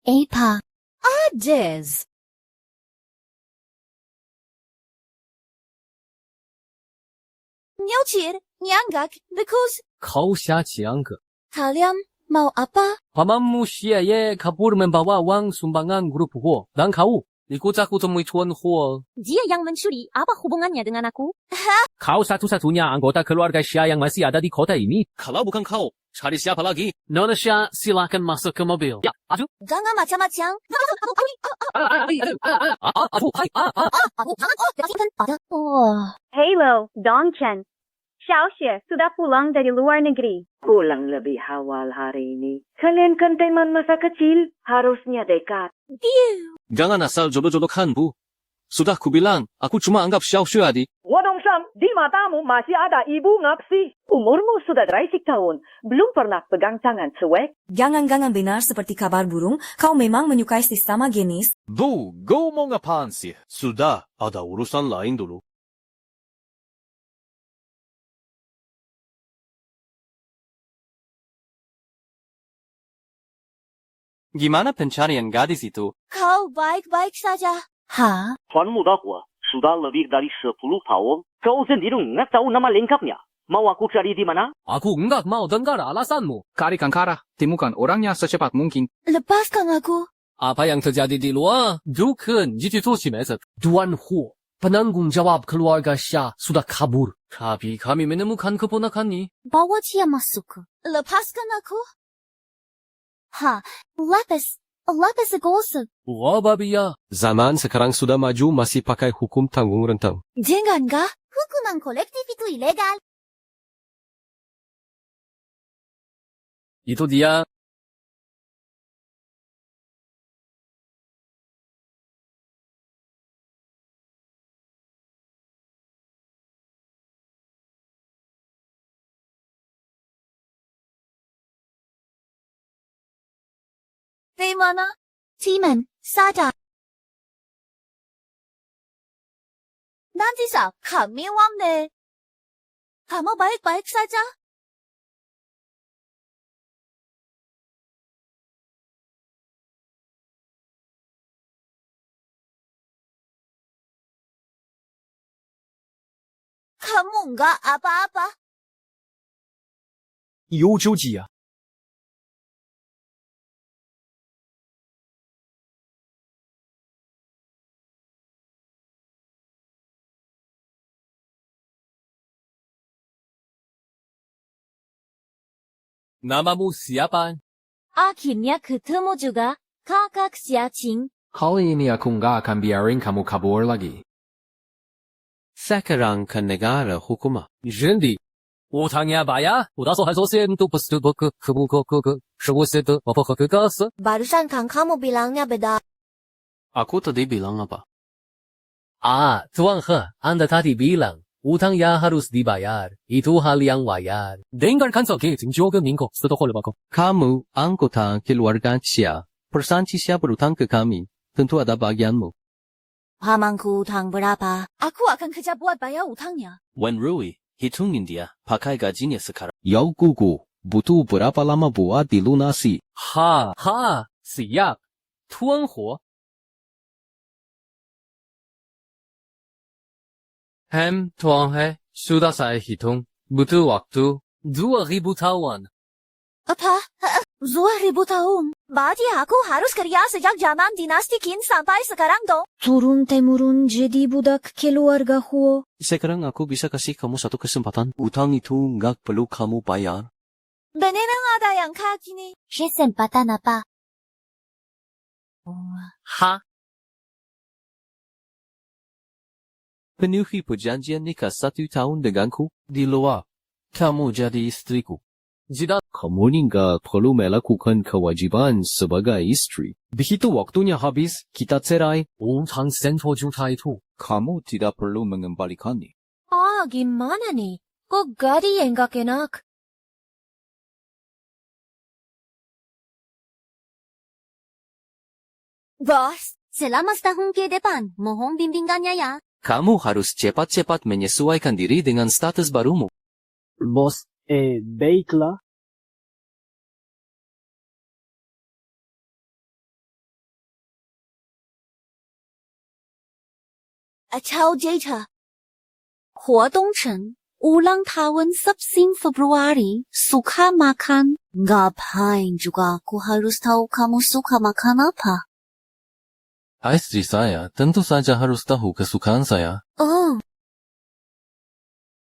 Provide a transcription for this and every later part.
Apa. Des. Nyocir, nyanggak, because. Kau syaci angka. Kalian mau apa? Pamanmu siaya kabur membawa uang sumbangan grup Huo. Dan kau, ikut aku temui Tuan Huo. Dia yang mencuri. Apa hubungannya dengan aku? Kau satu-satunya anggota keluarga Xia yang masih ada di kota ini. Kalau bukan kau, cari siapa lagi? Nona Xia, silakan masuk ke mobil. Ya, aduh. Jangan macam-macam. Halo, Dong Chen. Xiaoxue sudah pulang dari luar negeri. Pulang lebih awal hari ini. Kalian kan teman masa kecil, harusnya dekat. Jangan asal jodoh-jodohkan, Bu. Sudah kubilang, aku cuma anggap Xiaoxue adik. Wadong Sam, di matamu masih ada ibu ngapsi. Umurmu sudah raisik tahun, belum pernah pegang tangan cuek. Jangan-jangan benar seperti kabar burung, kau memang menyukai sesama jenis. Bu, ngomong apaan sih? Sudah, ada urusan lain dulu. Gimana pencarian gadis itu? Kau baik-baik saja. Ha? Tuan muda gua sudah lebih dari 10 tahun. Kau sendiri nggak tahu nama lengkapnya. Mau aku cari di mana? Aku enggak mau dengar alasanmu. Carikan Kara, temukan orangnya secepat mungkin. Lepaskan aku. Apa yang terjadi di luar? Dukun, jitu-jitu Tuan Huo, penanggung jawab keluarga Xia sudah kabur. Tapi kami menemukan keponakannya. Bawa dia masuk. Lepaskan aku. Ha? Lapis gosip. Wababia. Zaman sekarang sudah maju masih pakai hukum tanggung rentang. Jangankah? Hukuman kolektif itu ilegal. Itu dia. Di mana? Timan, sadar. Nanti kami 왔네. Kamu baik-baik saja? Kamu enggak apa-apa. 有救济啊！ Namamu siapa? Akhirnya ketemu juga. Kakak Xiaqing. Kali ini aku nggak akan biarin kamu kabur lagi. Sekarang kan negara hukum. Rendi. Utangnya bayar, udah selesai untuk Barusan kan kamu bilangnya beda. Aku tadi bilang apa? Ah, Tuan He, Anda tadi bilang, utangnya harus dibayar. Itu hal yang wajar. Dengarkan sedikit juga minggu setelah lebaran. Kamu anggota keluarga Xia. Persanci Xia berutang ke kami. Tentu ada bagianmu. Pamanku utang berapa? Aku akan kerja buat bayar utangnya. Wan Rui, hitungin dia. Pakai gajinya sekarang. Yau gugu, butuh berapa lama buat dilunasi? Ha, siap. Tuan He. Tuan He, sudah saya hitung. Butuh waktu 2000 tahun. Apa? 2000 tahun. Berarti aku harus kerja sejak zaman dinasti Qin sampai sekarang dong. Turun-temurun jadi budak keluarga Huo. Sekarang aku bisa kasih kamu satu kesempatan. Utang itu nggak perlu kamu bayar. Beneran ada yang kayak gini. Kesempatan apa? Ha, Penuhi perjanjian nikah 1 tahun denganku. Di luar, kamu jadi istriku. tidak. Kamu nggak perlu melakukan kewajiban sebagai istri. Begitu waktunya habis, kita cerai. Utang sentro juta itu. Kamu tidak perlu mengembalikannya. Ah, gimana nih? Kok gak dianggap enak? Bos, Selama setahun ke depan, mohon bimbingannya ya. Kamu harus cepat-cepat menyesuaikan diri dengan status barumu. Bos, baiklah. Ciao Jeta. 活动城 ulang tahun 10 Februari suka makan. Ngapain juga aku harus tahu kamu suka makan apa? Istri saya tentu saja harus tahu kesukaan saya. Oh.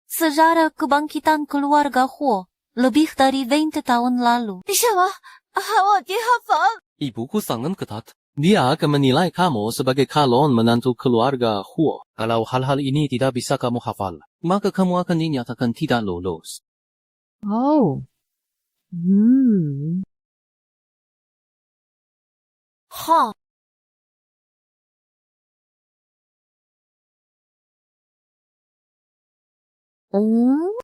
Sejarah kebangkitan keluarga Huo lebih dari 20 tahun lalu. 什么？我记好烦。 Ibuku sangat ketat. Dia akan menilai kamu sebagai calon menantu keluarga Huo. Kalau hal-hal ini tidak bisa kamu hafal, Maka kamu akan dinyatakan tidak lolos. Oh. Ha. Oh.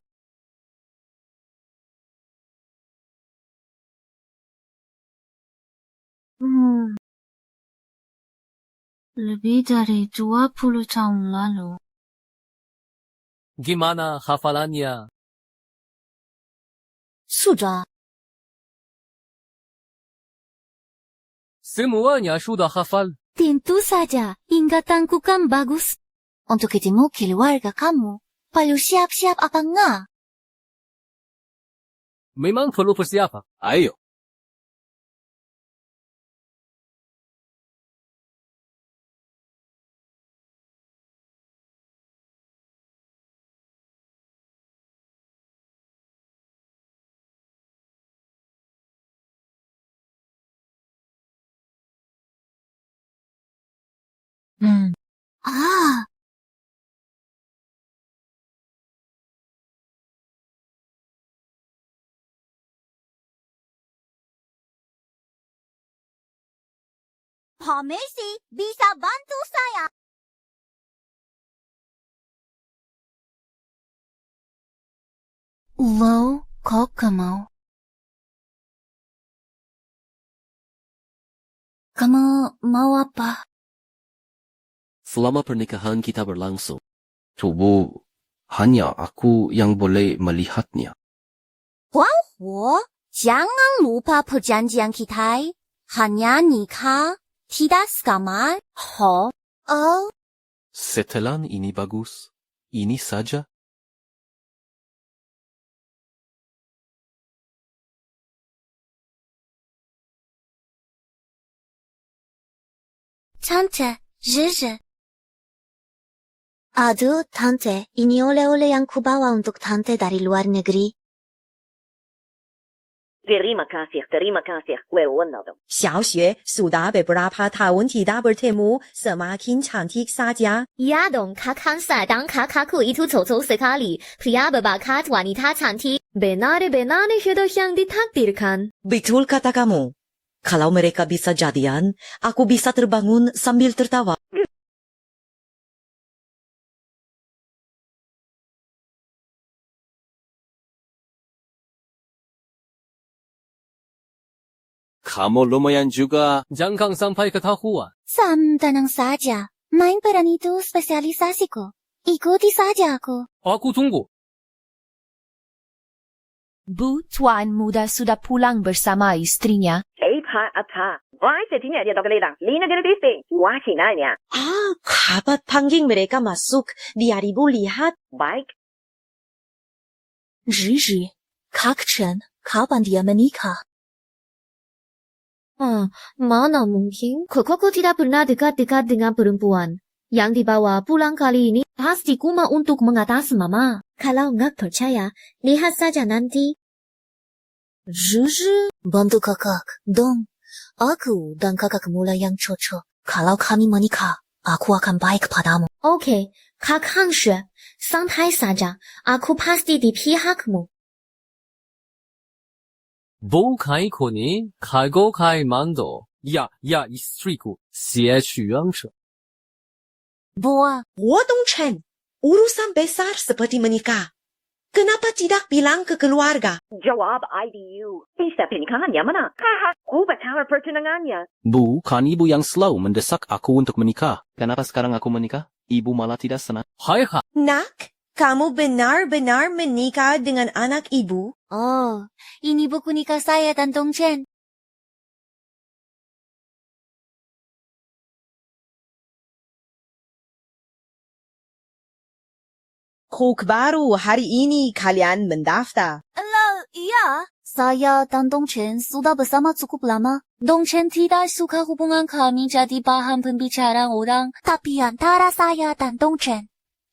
Lebih dari 20 tahun lalu. gimana hafalannya? Sudah. Semuanya sudah hafal. Tentu saja, ingatanku kan bagus. Untuk ketemu keluarga kamu, perlu siap-siap apa enggak? Memang perlu persiapan. Ayo. Ah. Pak Messi bisa bantu saya. Lo, kok kamu? Kamu mau apa? Selama pernikahan kita berlangsung, tubuh hanya aku yang boleh melihatnya. 我 jangan lupa perjanjian kita. Hanya nikah, tidak sekamar. Ho. Oh. Setelan ini bagus. Ini saja. Tante, Zizhi. Aduh, Tante, ini oleh-oleh yang kubawa untuk Tante dari luar negeri. Terima kasih, Leonardo. 小雪 sudah beberapa tahun tidak bertemu, semakin cantik saja. Ya dong, kakak sedang kakakku itu cocok sekali. Pria berbakat wanita cantik. Benar-benar sudah yang ditakdirkan. Betul kata kamu. Kalau mereka bisa jadian, aku bisa terbangun sambil tertawa. Kamu lumayan juga. Jangan sampai ketahuan. Tenang saja. Main peran itu spesialisasiku. Ikuti saja aku. Aku tunggu. Bu, Tuan muda sudah pulang bersama istrinya. apa? Wah, setinya dia tak lelang. Lina dari bising. Wah, cinanya. Kapan panggil mereka masuk? Dia ribu lihat. Baik. Zizhi, Kak Chen, kapan dia menikah? Mana mungkin? Kakakku tidak pernah dekat-dekat dengan perempuan. Yang dibawa pulang kali ini pasti cuma untuk mengatas mama. Kalau nggak percaya, lihat saja nanti. Zizhi, bantu kakak, dong. Aku dan kakak mulai yang cocok. Kalau kami menikah, aku akan baik padamu. Oke, Kak Hanshi, santai saja. Aku pasti di pihakmu. Bukan koni, kago kai mando. Ya, istriku. Xie Xuang She. Boa, Wodong Chen, urusan besar seperti menikah. Kenapa tidak bilang ke keluarga? Jawab IDU. Bisa pernikahannya mana? Haha, ku baca pertunangannya. Bu, kan ibu yang selalu mendesak aku untuk menikah. Kenapa sekarang aku menikah? Ibu malah tidak senang. Hai. Nak, kamu benar-benar menikah dengan anak ibu? oh, ini buku nikah saya dan Dong Chen. kok baru hari ini kalian mendaftar? Iya. Saya dan Dongchen sudah bersama cukup lama. Dongchen tidak suka hubungan kami jadi bahan pembicaraan orang. Tapi antara saya dan Dongchen,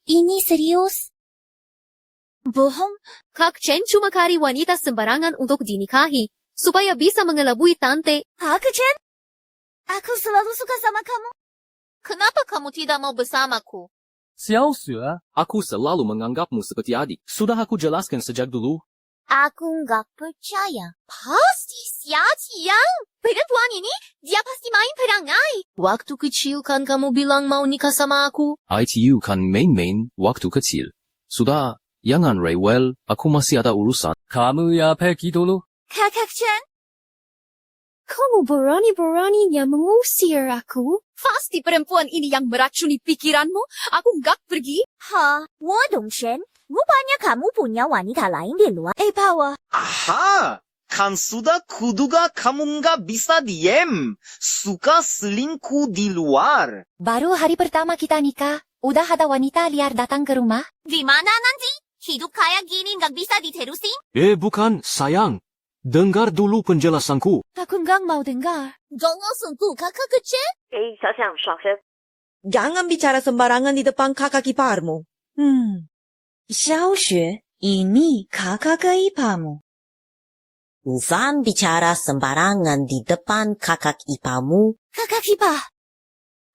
ini serius. Bohong, Kak Chen cuma cari wanita sembarangan untuk dinikahi, supaya bisa mengelabui tante. Kak Chen, aku selalu suka sama kamu. Kenapa kamu tidak mau bersamaku? 小雪， Aku selalu menganggapmu seperti adik. Sudah aku jelaskan sejak dulu. Aku nggak percaya. Pasti siapa yang? Perempuan ini, dia pasti main perangai. Waktu kecil kan kamu bilang mau nikah sama aku? ITU kan main-main waktu kecil. Sudah, jangan rewel. Aku masih ada urusan. kamu ya pergi dulu. Kak Chen, Kamu berani-beraninya mengusir aku? Pasti perempuan ini yang meracuni pikiranmu. Aku nggak pergi. Dongchen, rupanya kamu punya wanita lain di luar. Bawa. Aha, kan sudah kuduga kamu nggak bisa diem. Suka selingkuh di luar. Baru hari pertama kita nikah, udah ada wanita liar datang ke rumah. Gimana nanti? Hidup kayak gini nggak bisa diterusin? Bukan, sayang. Dengar dulu penjelasanku. Aku nggak mau dengar. Jangan sentuh kakak kecil. Jangan bicara sembarangan di depan kakak iparmu. Xiaoxue, ini kakak iparmu. Jangan bicara sembarangan di depan kakak iparmu. Kakak ipar.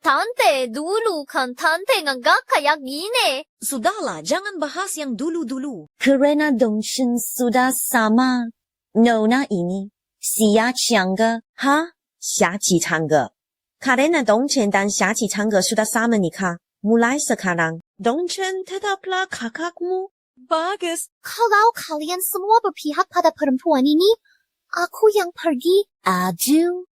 Tante, dulu kan tante nggak kayak gini. Sudahlah, jangan bahas yang dulu-dulu. Karena Dongchen sudah sama Nona ini, Xia Changge. Xiaqi Changge. Karena Dongchen dan Xiaqi Changge sudah sama nikah. Mulai sekarang, Dongchen tetaplah kakakmu. Bagus. Kalau kalian semua berpihak pada perempuan ini, aku yang pergi. Aduh.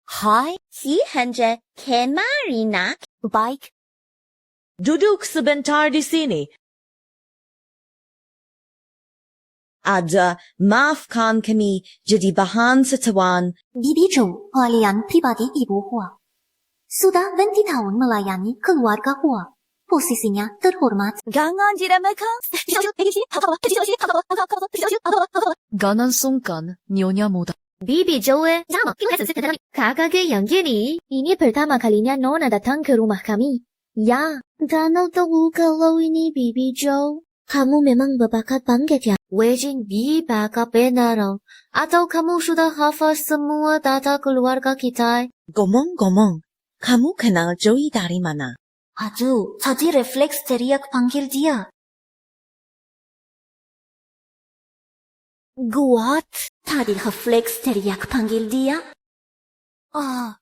Hai, si Henje, kemari nak? Baik. Duduk sebentar di sini. Maafkan kami jadi bahan setawan. Bibi Zhou, kalian pribadi ibu Hua. Sudah 20 tahun melayani keluarga Hua. Posisinya terhormat. Jangan diremehkan. 가난 순간 nyonya muda. Bibi Joe, kakaknya yang gini, ini pertama kalinya Nona datang ke rumah kami. Ya, Donald tahu kalau ini Bibi Joe. Kamu memang berbakat banget ya. Wejin bi bakat beneran. Atau kamu sudah hafal semua data keluarga kita? Ngomong-ngomong, kamu kenal Joey dari mana? Aduh, tadi refleks teriak panggil dia. What? Tadi refleks teriak panggil dia?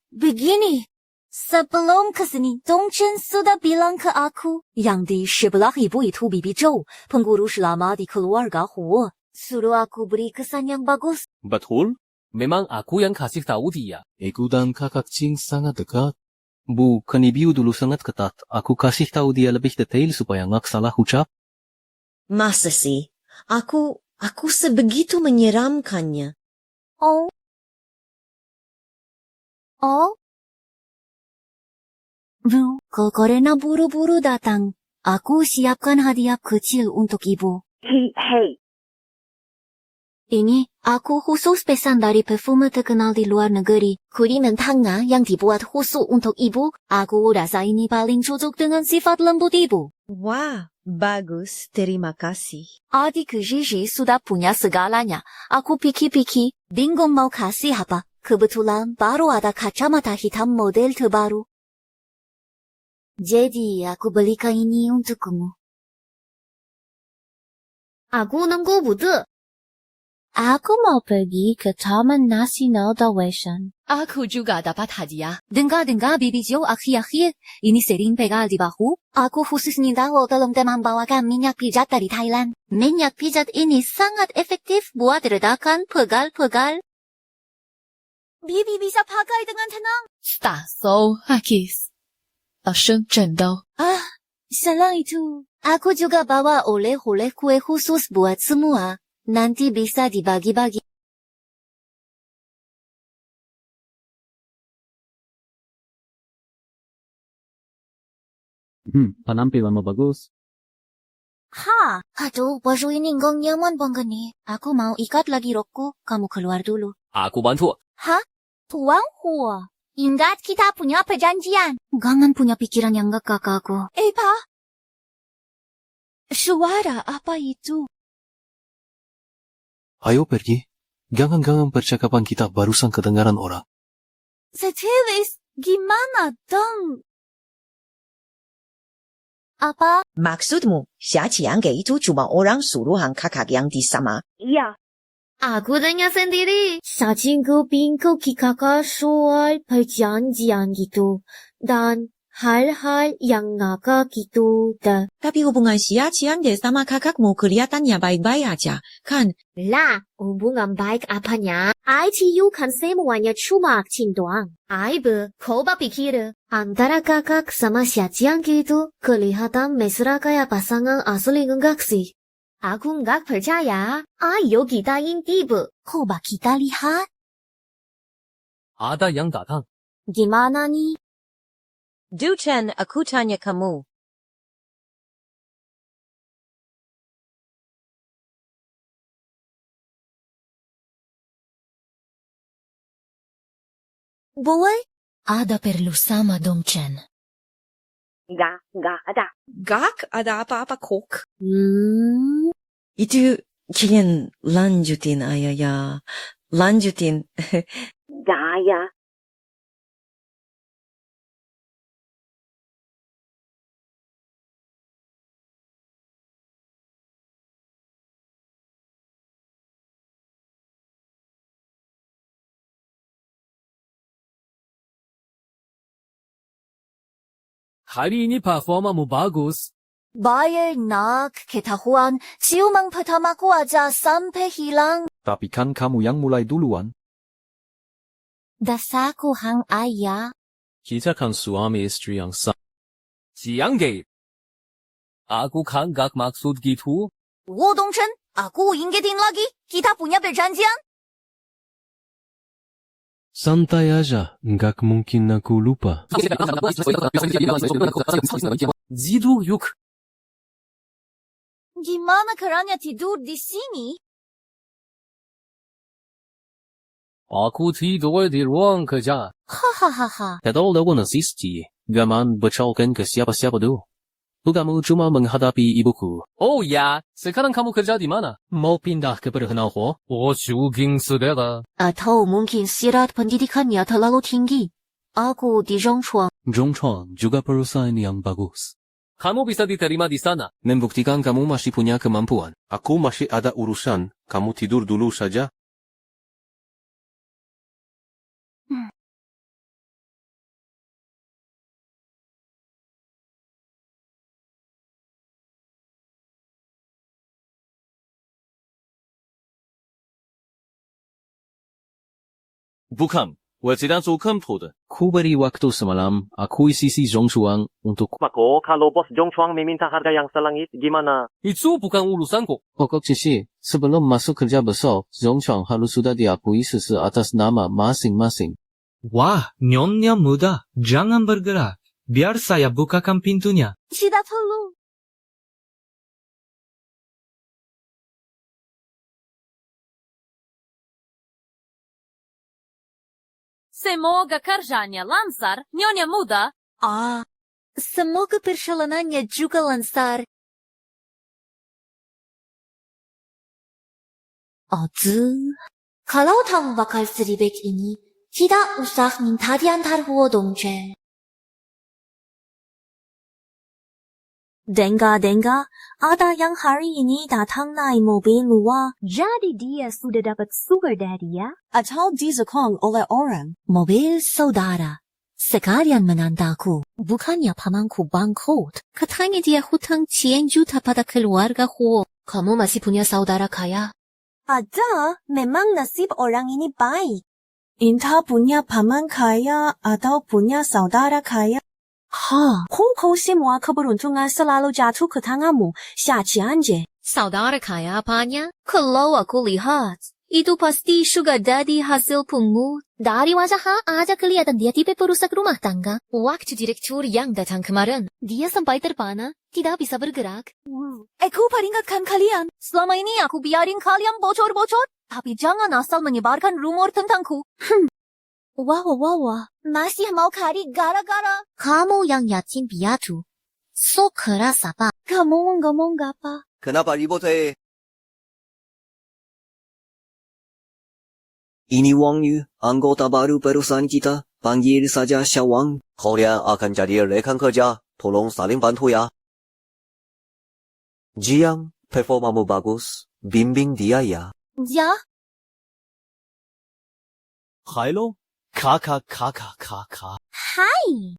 Begini. Sebelum kesini, Dongchen sudah bilang ke aku. Yang di sebelah ibu itu Bibi Zhou, pengurus lama di keluarga Huo. Suruh aku beri kesan yang bagus. Betul? Memang aku yang kasih tahu dia. Aku dan kakak Cing sangat dekat. Bukan ibu dulu sangat ketat. Aku kasih tahu dia lebih detail supaya nggak salah ucap. Masa sih? Aku sebegitu menyeramkannya. Oh. Karena buru-buru datang, aku siapkan hadiah kecil untuk ibu. Hey. Ini, aku khusus pesan dari perfume terkenal di luar negeri. Krim mentangnya yang dibuat khusus untuk ibu. Aku rasa ini paling cocok dengan sifat lembut ibu. Wah, bagus. Terima kasih. Adik Gigi sudah punya segalanya. Aku pikir-pikir, bingung mau kasih apa. Kebetulan baru ada kacamata hitam model terbaru. Jadi, aku belikan ini untukmu. Aku nunggu butuh. Aku mau pergi ke Taman Nasional Dawesan. Aku juga dapat hadiah. Dengar Bibi Zhou akhir-akhir. Ini sering pegal di bahu. Aku khusus minta lo tolong teman bawakan minyak pijat dari Thailand. Minyak pijat ini sangat efektif buat redakan pegal-pegal. Bibi bisa pakai dengan tenang. 打手 Hakis. 真的. Selain itu, aku juga bawa oleh-oleh kue khusus buat semua. Nanti bisa dibagi-bagi. Penampilan bagus. Ha, aduh, baju ini nggak nyaman banget nih. Aku mau ikat lagi rokku, kamu keluar dulu. Aku bantu. Hah? Tuan Hua, ingat kita punya perjanjian. Jangan punya pikiran yang nggak kakakku. Pak. Suara apa itu? Ayo pergi. Jangan percakapan kita barusan kedengaran orang. Setelis, gimana dong? Apa? Maksudmu, Xiaqi itu cuma orang suruhan kakak yang di sana. Iya. Aku tanya sendiri. Sacingku bingkuk kakak soal perjanjian gitu. Dan hal-hal yang ngakak gitu dah. Tapi hubungan Xiaqi sama kakakmu kelihatannya baik-baik aja, kan? Lah, hubungan baik apanya? ITU kan semuanya cuma akting doang. Aib, coba pikir. Antara kakak sama Xiajiang gitu kelihatan mesra kayak pasangan asli enggak sih? Aku enggak percaya. Ayo kita intip. Coba kita lihat. Ada yang datang. Gimana nih? Duchen, aku tanya kamu. Boleh? Ada perlu sama Dong Chen. Nggak ada. Gak ada apa-apa kok. Itu kalian lanjutin ayah ya. Lanjutin. Nggak ya. Hari ini performamu bagus. Bayar nak ketahuan ciuman pertamaku aja sampai hilang. Tapi kan kamu yang mulai duluan. Dasarku hang ayah. Kita kan suami istri yang sama. Jiangge. Aku kan gak maksud gitu. Dong Chen, aku ingetin lagi. Kita punya perjanjian. Santai aja, nggak mungkin aku lupa. Tidur yuk. Gimana caranya tidur di sini? Aku tidur di ruang kerja. Hahaha. Kalau lawan asisti, jangan bicarakan ke siapa-siapa dulu. Kamu cuma menghadapi ibuku. Oh ya, sekarang kamu kerja di mana? Mau pindah ke perkenalan? Syuting saudara. Atau mungkin syarat pendidikannya terlalu tinggi. Aku di Zhongchuan. Zhongchuan juga perusahaan yang bagus. Kamu bisa diterima di sana. Membuktikan kamu masih punya kemampuan. Aku masih ada urusan. Kamu tidur dulu saja. Bukan,我sedang sukan pada. Ku beri waktu semalam, aku isi Zhongchuan untuk... Mako, kalau bos Zhongchuan meminta harga yang selangit, gimana? Itu bukan urusanku. Pokoknya sih, sebelum masuk kerja besok, Zhongchuan harus sudah diakui sesuai atas nama masing-masing. Wah, nyonya muda, jangan bergerak. Biar saya bukakan pintunya. Tidak perlu. Semoga kerjanya lancar, nyonya muda. Semoga perjalanannya juga lancar. Kalau tahu bakal seribet ini, tidak usah minta diantar Dong Chen. Dengar, ada yang hari ini datang naik mobil luar. Jadi dia sudah dapat sugar daddy ya? Atau disekong oleh orang. Mobil saudara. Sekalian menandaku. Bukannya pamanku bangkrut. Katanya dia hutang 10 juta pada keluarga Huo. Kamu masih punya saudara kaya? Ada, memang nasib orang ini baik. Entah punya paman kaya atau punya saudara kaya. Hukum semua keberuntungan selalu jatuh ke tanganmu, Xiaqian. Saudara kaya apanya? Kalau aku lihat, Itu pasti sugar daddy hasil pungut. Dari wajah aja kelihatan dia tipe perusak rumah tangga. Waktu direktur yang datang kemarin, dia sampai terpana, tidak bisa bergerak. Aku peringatkan kalian. Selama ini aku biarin kalian bocor-bocor. Tapi jangan asal menyebarkan rumor tentangku. Wah. Masih mau kari gara-gara. Kamu yang yatim piatu. So keras apa? Kamu ngomong apa? Kenapa ribut Ini Wang Yu, anggota baru perusahaan kita. Panggil saja Xiao Wang. Kalian akan jadi rekan kerja. Tolong saling bantu ya. Jiang, performamu bagus. Bimbing dia ya. Ya? Hai lo? Kakak. Hai.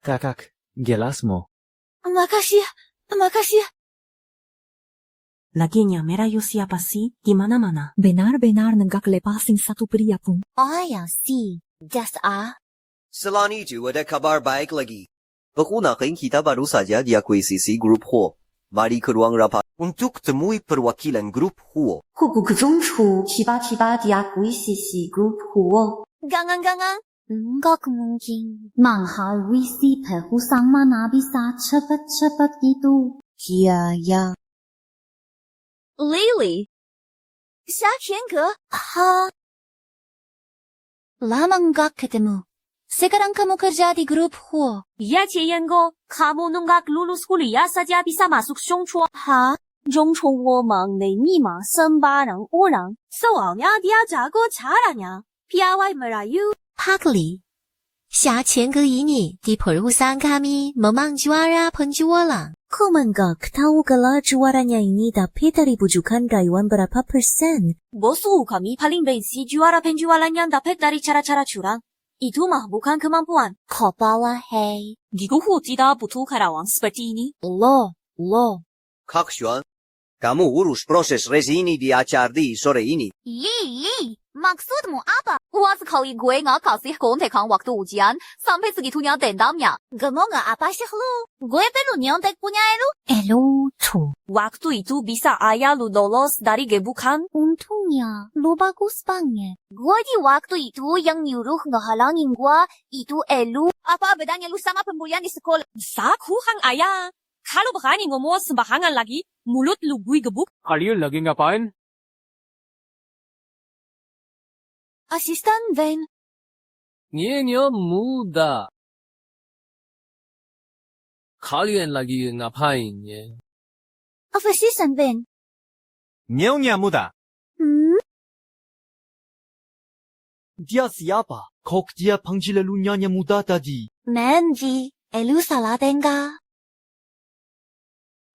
Kakak, gelasmu. Makasih. Laginya merayu siapa sih di mana-mana. Benar-benar nenggak lepasin satu pria pun. Ya sih. Just Selain itu ada kabar baik lagi. Pergunakan kita baru saja diakuisisi grup Huo. Mari ke ruang rapat untuk temui perwakilan grup Huo. Kuku Zhongchu tiba-tiba diakuisisi grup Huo. Gangan. Enggak mungkin. Manghal wisi perhusang mana bisa cepat-cepat gitu. Ya. Lily. Xiaqiange. Lama enggak ketemu. Sekarang kamu kerja di grup Huo. Ya Qiango, kamu nunggak lulus kuliah saja bisa masuk Zhongchu. Zhongchu woman 내密码 sembarang orang. Soalnya dia jago caranya. Piawai merayu. Pakli. Xiaqiange ini di perusahaan kami memang juara penjualan. Kau menggak tahu gelar juaranya ini dapat dari bujukan karyawan berapa persen? Bosu kami paling benci juara penjualan yang dapat dari cara-cara curang. Itu mah bukan kemampuan. Kau bawa hei. Di Guhu tidak butuh karyawan seperti ini. Lo. Kak Xuan, kamu urus proses resi ini di acara di sore ini. Yi. Maksudmu apa? Sekali gue nggak kasih kontekan waktu ujian, sampai segitunya dendamnya. Ngomong apa sih lu? Gue perlu nyontek punya Elu. Elu tuh. Waktu itu bisa ayah lu lolos dari gebukan. Untungnya, lu bagus banget. Gue di waktu itu yang nyuruh ngehalangin gue, itu Elu. Apa bedanya lu sama pembulian di sekolah? Bisa kurang ayah. Kalau berani ngomong sembarangan lagi, mulut lu gue gebuk. Kalian lagi ngapain? Asisten Ven. Nyonya muda. Kalian lagi ngapain ya? Asisten Ven. Nyonya muda. Dia siapa? Kok dia panggil lu nyonya muda tadi? Manji, Elu salah dengar.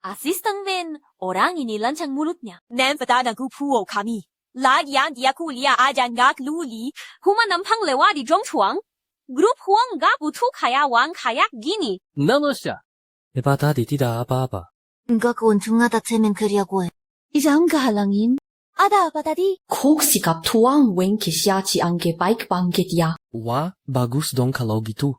Asisten Ven, orang ini lancang mulutnya. Nampak ada grup Huo kami. Lagian dia kuliah aja nggak luli. Cuma nampang lewat di Zhongchuang. Grup Huo nggak butuh karyawan kayak gini. Namasya. Hebat tadi tidak apa-apa. Enggak keuntungan ada temen kerja gue. Jangan kehalangin. Ada apa tadi? Kok sikap tuang Wen ke Xiaqiange baik banget ya. Wah, bagus dong kalau gitu.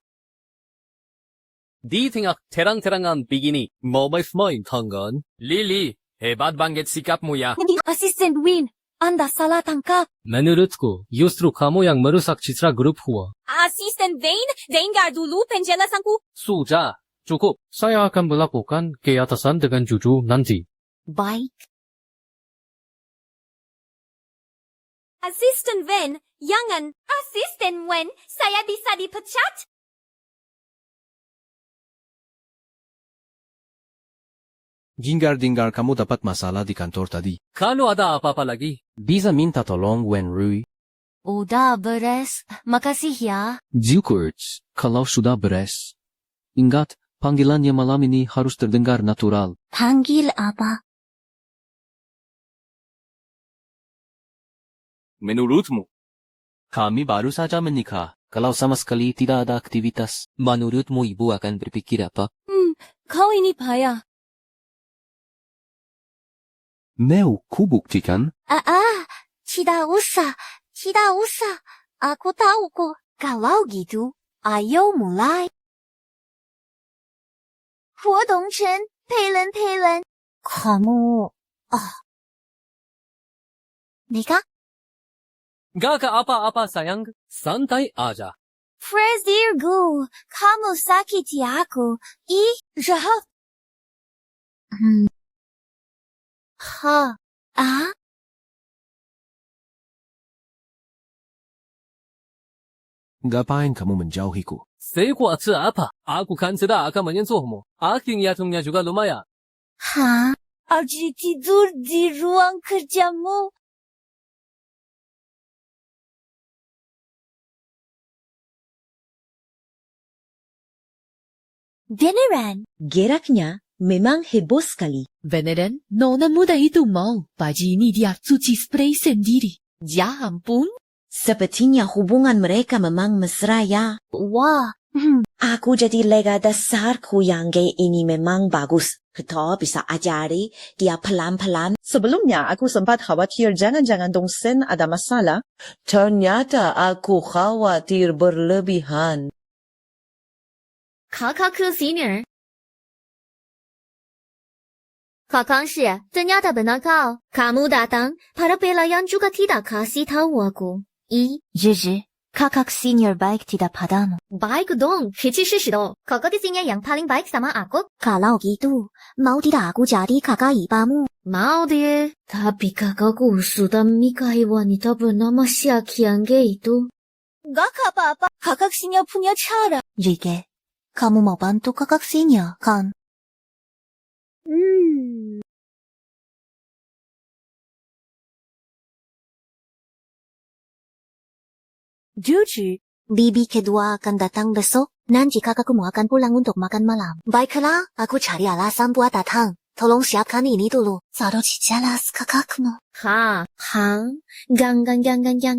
Di tengah terang-terangan begini, mau main tangan. Lily, hebat banget sikapmu ya. Asisten Win. Anda salah tangkap. Menurutku, justru kamu yang merusak citra grup Huo. Asisten Vane, dengar dulu penjelasanku. Sudah, cukup. Saya akan melakukan ke atasan dengan jujur nanti. Baik. Asisten Vane, jangan. Asisten Wen, saya bisa dipecat? Dengar kamu dapat masalah di kantor tadi. Kalau ada apa-apa lagi, Bisa minta tolong Wen Rui. Udah beres. Makasih ya. Zukurts, kalau sudah beres. Ingat, panggilannya malam ini harus terdengar natural. Panggil apa? Menurutmu? Kami baru saja menikah. Kalau sama sekali tidak ada aktivitas. menurutmu ibu akan berpikir apa? Kau ini payah. Mau ku buktikan? Tidak usah. Aku tahu kok. Kalau gitu, ayo mulai. 活动成 Pelen. Kamu... Nika? Gak apa-apa sayang, santai aja. Frederigo, kamu sakiti aku. Jahat. Ngapain kamu menjauhiku? Sesuatu apa? Aku kan sudah akan menyentuhmu. Akhirnya jatuhnya juga lumayan. Aji tidur di ruang kerjamu. Beneran? Geraknya memang heboh sekali. Beneran, nona muda itu mau baju ini dia cuci spray sendiri. Ya ampun. Sepertinya hubungan mereka memang mesra ya. Wah. Aku jadi lega dasarku yang gay ini memang bagus. Kita bisa ajari dia pelan-pelan. Sebelumnya aku sempat khawatir jangan-jangan Dongsen ada masalah. Ternyata aku khawatir berlebihan. Kakakku senior. Kakak是 ternyata benar kau. Kamu datang para pelayan juga tidak kasih tahu aku. Jiji, kakak senior baik tidak padamu. Baik dong, kecil sih kakak senior yang paling baik sama aku. Kalau gitu, mau tidak aku jadi kakak ibamu? Mau deh. Tapi kakakku sudah menikahi wanita bernama Xiaqian itu. Gak apa-apa, kakak senior punya cara. Jige, kamu mau bantu kakak senior, kan? Jujur, bibi kedua akan datang besok. Nanti kakakku akan pulang untuk makan malam. Baiklah, aku cari alasan buat datang. Tolong siapkan ini dulu. Saroji jelas kakakmu. Jangan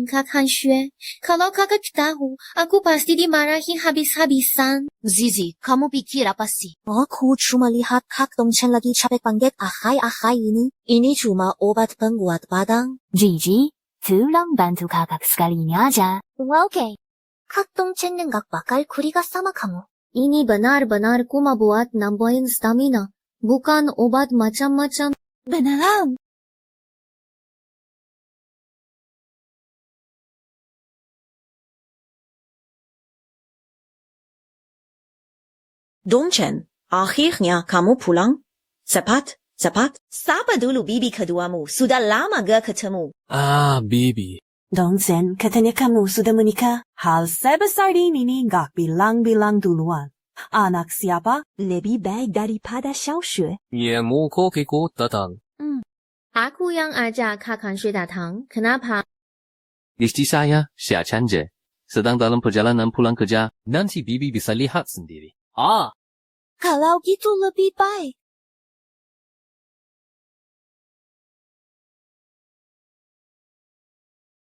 kakak Xue. Kalau kakak tahu, aku pasti dimarahi habis-habisan. Zizi, kamu pikir apa sih? Aku cuma lihat Kak Dongchen lagi capek panggil ahai ini. Ini cuma obat penguat badan. Zizi, tolong bantu kakak sekali ini aja. Oke. Kak Dongchen nenggak bakal kuriga sama kamu. Ini benar-benar cuma buat nambahin stamina. Bukan obat macam-macam. Beneran? Dongchen, akhirnya kamu pulang? Cepat. Sapa dulu bibi keduamu. Sudah lama gak ketemu. Bibi. Dongchen, katanya kamu sudah menikah. Hal sebesar ini gak bilang-bilang duluan. Anak siapa? Lebih baik daripada Xiaoxue. Ya mau kok ikut datang. Aku yang ajak kakak Xue datang. Kenapa? Istri saya, Xia Chanje, sedang dalam perjalanan pulang kerja. Nanti bibi bisa lihat sendiri. Kalau gitu lebih baik.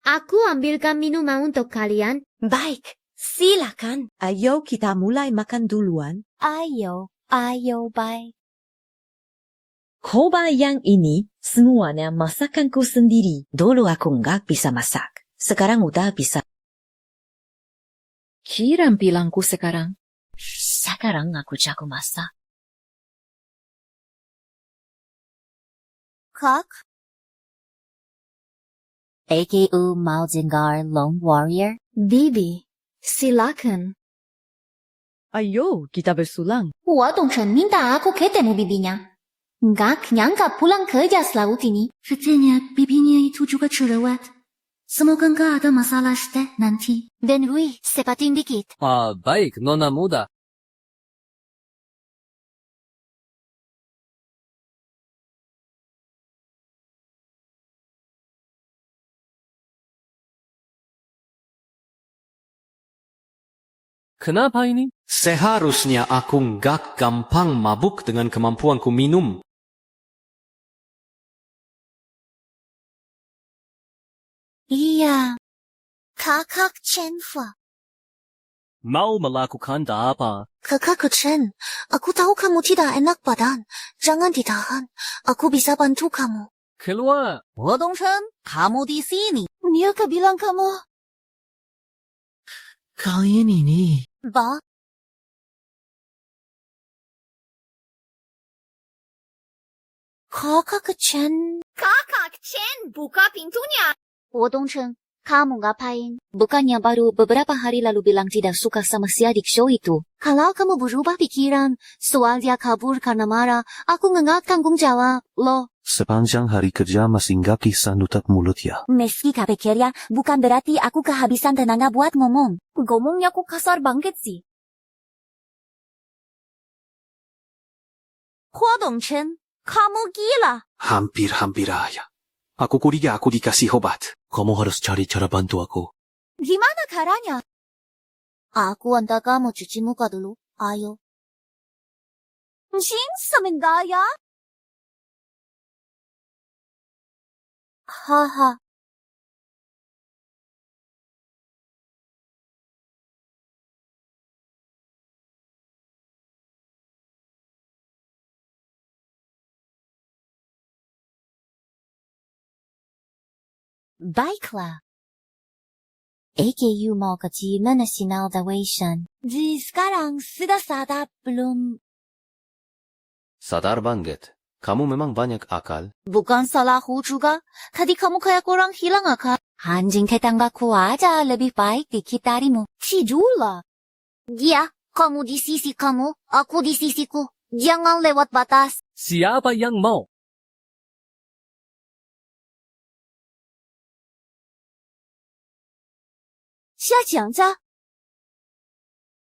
Aku ambilkan minuman untuk kalian. Baik, silakan. Ayo kita mulai makan duluan. Ayo, baik. Coba yang ini, semuanya masakanku sendiri. Dulu aku nggak bisa masak. Sekarang udah bisa. Kiram bilangku sekarang. Sekarang aku jago masak. Kak? AKU mau dengar Lone Warrior? Bibi, silakan. Ayo, kita bersulang. Dongchen minta aku ketemu bibinya. Nggak nyangka pulang kerja selalu ini. Katanya bibinya itu juga cerewet. Semoga nggak ada masalah nanti. Dan Rui, sepatin dikit. Baik, nona muda. Kenapa ini? Seharusnya aku nggak gampang mabuk dengan kemampuanku minum. Iya. Kakak Chen-fa. Mau melakukan apa? Kakak Chen, aku tahu kamu tidak enak badan. Jangan ditahan. Aku bisa bantu kamu. keluar. Dongchen, kamu di sini. Niaka bilang kamu. Kalian ini. Ba? Kakak Chen. Kakak Chen, buka pintunya. Dongchen, kamu ngapain? Bukannya baru beberapa hari lalu bilang tidak suka sama si adik show itu. Kalau kamu berubah pikiran, soal dia kabur karena marah, aku nggak tanggung jawab, loh. Sepanjang hari kerja masih nggak bisa nutup mulut ya. Meski pikir ya, bukan berarti aku kehabisan tenaga buat ngomong. Ngomongnya kok kasar banget sih. Dongchen, kamu gila. Hampir aja. Aku curiga aku dikasih obat. Kamu harus cari cara bantu aku. Gimana caranya? Aku antar kamu cuci muka dulu. Ayo. Sebentar ya. Haha. Baiklah. AKU mau kerja National Division. Di sekarang sudah sadar belum? Sadar banget. Kamu memang banyak akal. Bukan salahku juga. Tadi kamu kayak orang hilang akal. Anjing tetanggaku aja lebih baik dikit darimu. Tidurlah. Dia, kamu di sisi kamu, aku di sisiku. Jangan lewat batas. Siapa yang mau? Xiajiangja.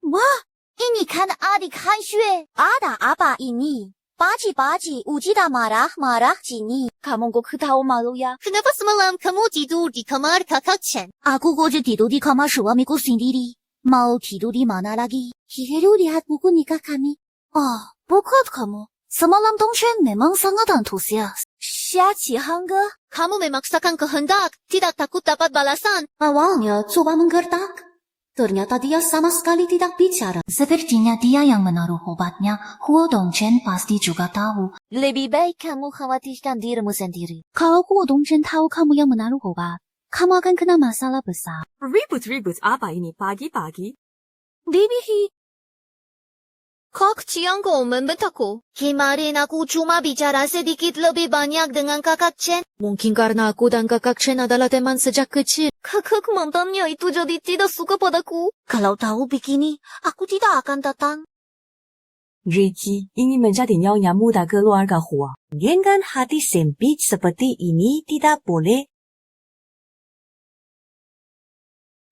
Wah, ini kan adik Hanxue. Ada apa ini? Baji, uji dah marah gini. Kamu kok ketawa malu ya? Kenapa semalam kamu tidur di kamar kakak Chen? Aku goja tidur di kamar suamiku sendiri. Mau tidur di mana lagi? Kira lihat buku nikah kami. Oh, bukan kamu. Semalam Dongchen memang sangat antusias. Xiaqihangge, kamu memaksakan kehendak, tidak takut dapat balasan. Awalnya coba menggertak. Ternyata dia sama sekali tidak bicara. Sepertinya dia yang menaruh obatnya. Huo Dongchen pasti juga tahu. Lebih baik kamu khawatirkan dirimu sendiri. Kalau Huo Dongchen tahu kamu yang menaruh obat, kamu akan kena masalah besar. Ribut apa ini pagi-pagi? Bibi, Kak Chianggo membentakku. Kemarin aku cuma bicara sedikit lebih banyak dengan kakak Chen. Mungkin karena aku dan kakak Chen adalah teman sejak kecil. Kakak mantannya itu jadi tidak suka padaku. Kalau tahu begini, aku tidak akan datang. Ricky ingin menjadi nyonya muda keluarga Huo. Dengan hati sempit seperti ini tidak boleh.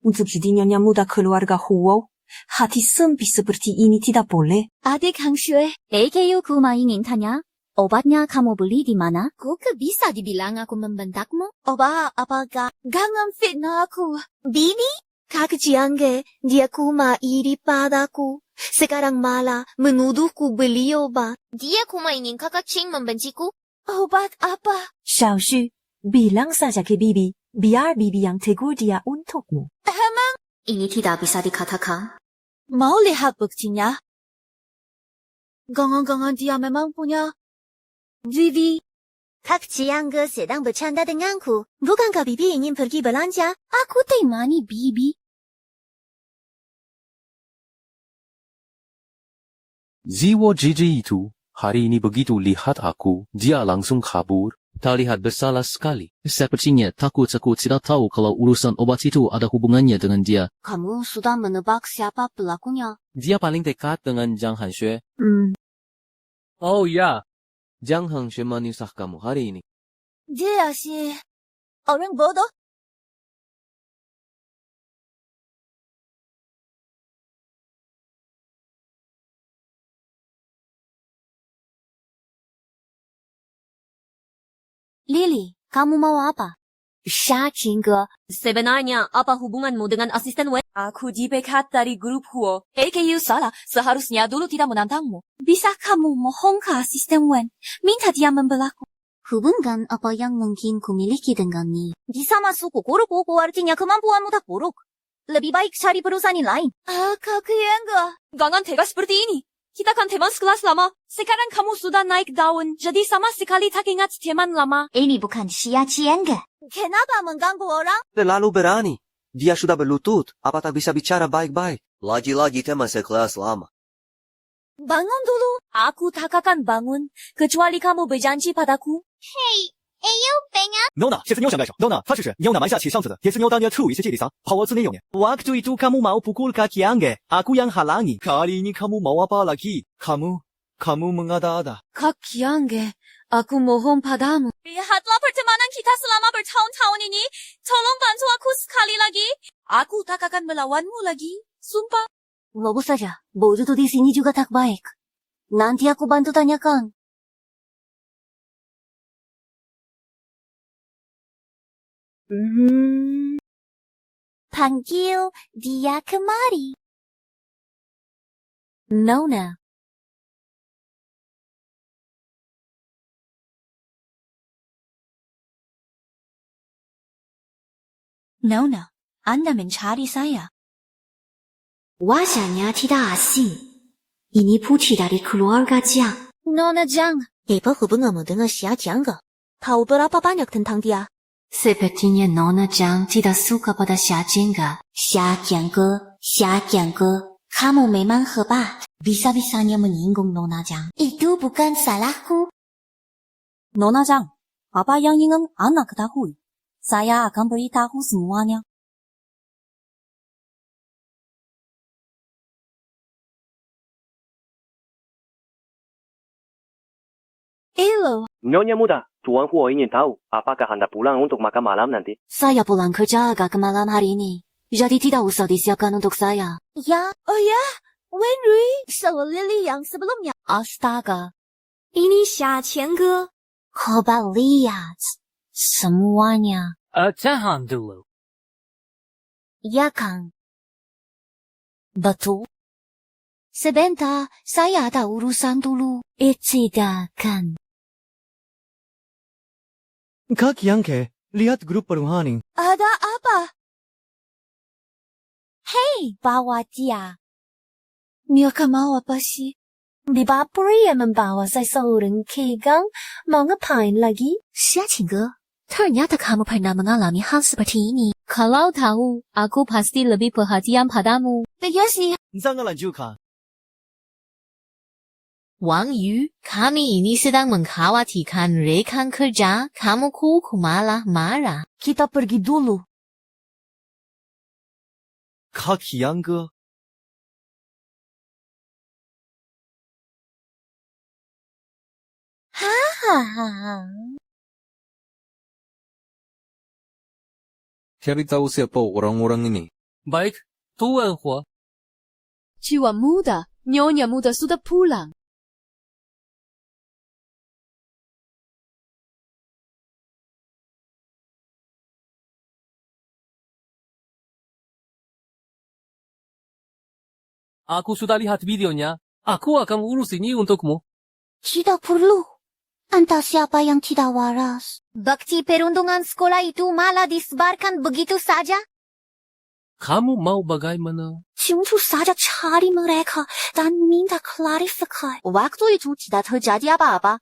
Untuk jadi nyonya muda keluarga Huo, hati sempit seperti ini tidak boleh. Adik Hanxue, AKU Kuma ingin tanya, obatnya kamu beli di mana? Kok bisa dibilang aku membentakmu? Obat apakah? Jangan fitnah aku. Bibi? Kak Jiangge, dia kuma iri padaku. Sekarang malah menuduhku beli obat. Dia kuma ingin kakak Chen membenciku. Obat apa? Xiaoxu, bilang saja ke Bibi, biar Bibi yang tegur dia untukmu. Emang? Ini tidak bisa dikatakan. Mau lihat buktinya? Jangan-jangan dia memang punya Bibi. Kak Jiangge sedang bercanda denganku. Bukankah Bibi ingin pergi belanja? Aku temani Bibi. Ziwo Gigi itu, hari ini begitu lihat aku, dia langsung kabur. Terlihat bersalah sekali. Sepertinya takut tidak tahu kalau urusan obat itu ada hubungannya dengan dia. Kamu sudah menebak siapa pelakunya? Dia paling dekat dengan Zhang Hanxue. Oh ya. Zhang Hanxue menyusah kamu hari ini. Dia sih orang bodoh. Lily, kamu mau apa? Xiaqingge, Sebenarnya apa hubunganmu dengan asisten Wen? Aku dipecat dari grup Huo. AKU salah, seharusnya dulu tidak menantangmu. bisa kamu mohon ke asisten Wen, minta dia membelaku. Hubungan apa yang mungkin kumiliki dengannya? Bisa masuk ke grup Huo artinya kemampuanmu tak buruk. Lebih baik cari perusahaan lain. Kak Jiangge. Jangan tegas seperti ini. kita kan teman sekelas lama. Sekarang kamu sudah naik daun, jadi sama sekali tak ingat teman lama. Ini bukan Xiaqian. Kenapa mengganggu orang? Terlalu berani. Dia sudah berlutut. Apa tak bisa bicara baik-baik? Lagi-lagi teman sekelas lama. Bangun dulu. Aku tak akan bangun, kecuali kamu berjanji padaku. Hey, ayo pengen. Nona, 谢次妞想干什么 ？Nona，发誓是妞拿埋下起上次的，这次妞当dia tu isi jadi sang. Hawa ni Waktu itu kamu mau pukul kaki Angge, aku yang halangi. Kali ini kamu mau apa lagi? Kamu mengada-ada. Kaki Angge, aku mohon padamu. Lihatlah pertemanan kita selama bertahun-tahun ini. Tolong bantu aku sekali lagi. Aku tak akan melawanmu lagi. Sumpah. Lobo saja, bodoh di sini juga tak baik. Nanti aku bantu tanyakan. Panggil dia kemari. Nona. Nona, Anda mencari saya. Wajahnya tidak asing. Ini putri dari keluarga Jiang. Nona Jiang. Apa hubunganmu dengan Xiaqian? Tahu berapa banyak tentang dia? Sepertinya Nona Jiang tidak suka pada Xiaqian. Xiaqian, kamu memang hebat. Bisa-bisanya menyinggung Nona Jiang. Itu bukan salahku. Nona Jiang, apa yang ingin Anda ketahui? Saya akan beritahu semuanya. Elo. Nyonya muda, Tuan Huo ingin tahu apakah Anda pulang untuk makan malam nanti? Saya pulang kerja agak malam hari ini. Jadi tidak usah disiapkan untuk saya. Ya, oh ya, Wenrui, sama Lily yang sebelumnya. Astaga. Ini Xiaqian ge. Coba lihat. Semuanya. Tahan dulu. Ya kan? Betul. Sebentar, saya ada urusan dulu. Tidak kan? Kaki Angge, lihat grup peruhani. Ada apa? Hei, bawa dia. Mereka mau apa sih? Biba Pria membawa saya seorang kegang. Mau ngapain lagi? Xiaqian, ternyata kamu pernah mengalami hal seperti ini. Kalau tahu, aku pasti lebih perhatian padamu. Terima Jangan lanjutkan. Wang Yu, kami ini sedang mengkhawatirkan rekan kerja kamu kok malah marah. Kita pergi dulu. Kaki Angge. Cari tahu siapa orang-orang ini. Baik, Tuan Huo. Tuan muda, Nyonya muda sudah pulang. Aku sudah lihat videonya. Aku akan urus ini untukmu. Tidak perlu. Entah siapa yang tidak waras. Bakti perundungan sekolah itu malah disebarkan begitu saja. Kamu mau bagaimana? Tentu saja cari mereka dan minta klarifikasi. Waktu itu tidak terjadi apa-apa.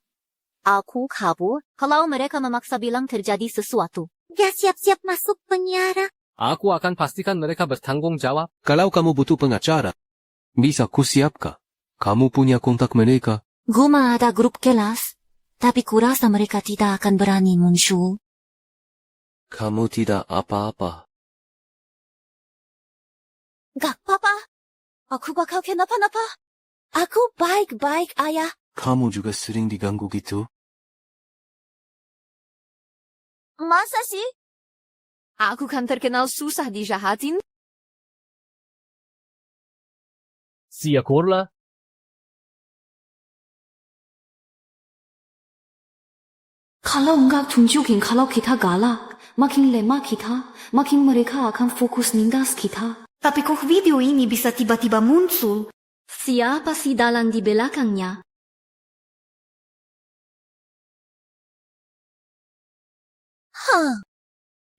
Aku kabur kalau mereka memaksa bilang terjadi sesuatu. Ya siap-siap masuk penjara. Aku akan pastikan mereka bertanggung jawab. Kalau kamu butuh pengacara, bisa kusiapkan. Kamu punya kontak mereka? Guma ada grup kelas, tapi kurasa mereka tidak akan berani muncul. Kamu tidak apa-apa. Gak apa-apa. Aku bakal kenapa-napa. Aku baik-baik, ayah. Kamu juga sering diganggu gitu? Masa sih? Aku kan terkenal susah dijahatin. Siakorlah. Kalau enggak tunjukin kalau kita galak, makin lemah kita, makin mereka akan fokus nindas kita. Tapi kok video ini bisa tiba-tiba muncul? Siapa sih dalang di belakangnya?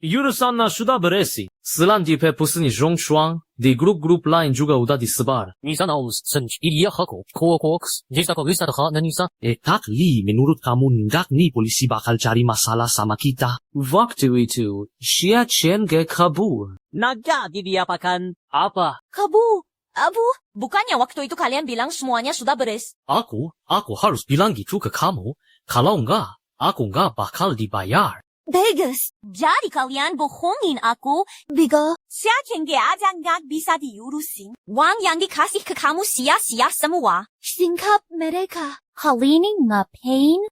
Urusan sudah bersih. Selanjutnya pesan Zhongshuang di grup-grup lain juga udah disebar. Nisa naus sendiri aku koks. Jika kau bisa tak Nisa. Tak li, menurut kamu nggak nih polisi bakal cari masalah sama kita? Waktu itu, Xia Chen ke kabur. Nak jadi diapakan? Apa? Kabur. Abu, bukannya waktu itu kalian bilang semuanya sudah beres? Aku harus bilang gitu ke kamu. Kalau enggak, aku enggak bakal dibayar. Bagus. Jadi kalian bohongin aku. Bigo. Siapa aja nggak bisa diurusin. Uang yang dikasih ke kamu sia-sia semua. Singkap mereka. Kali ini ngapain?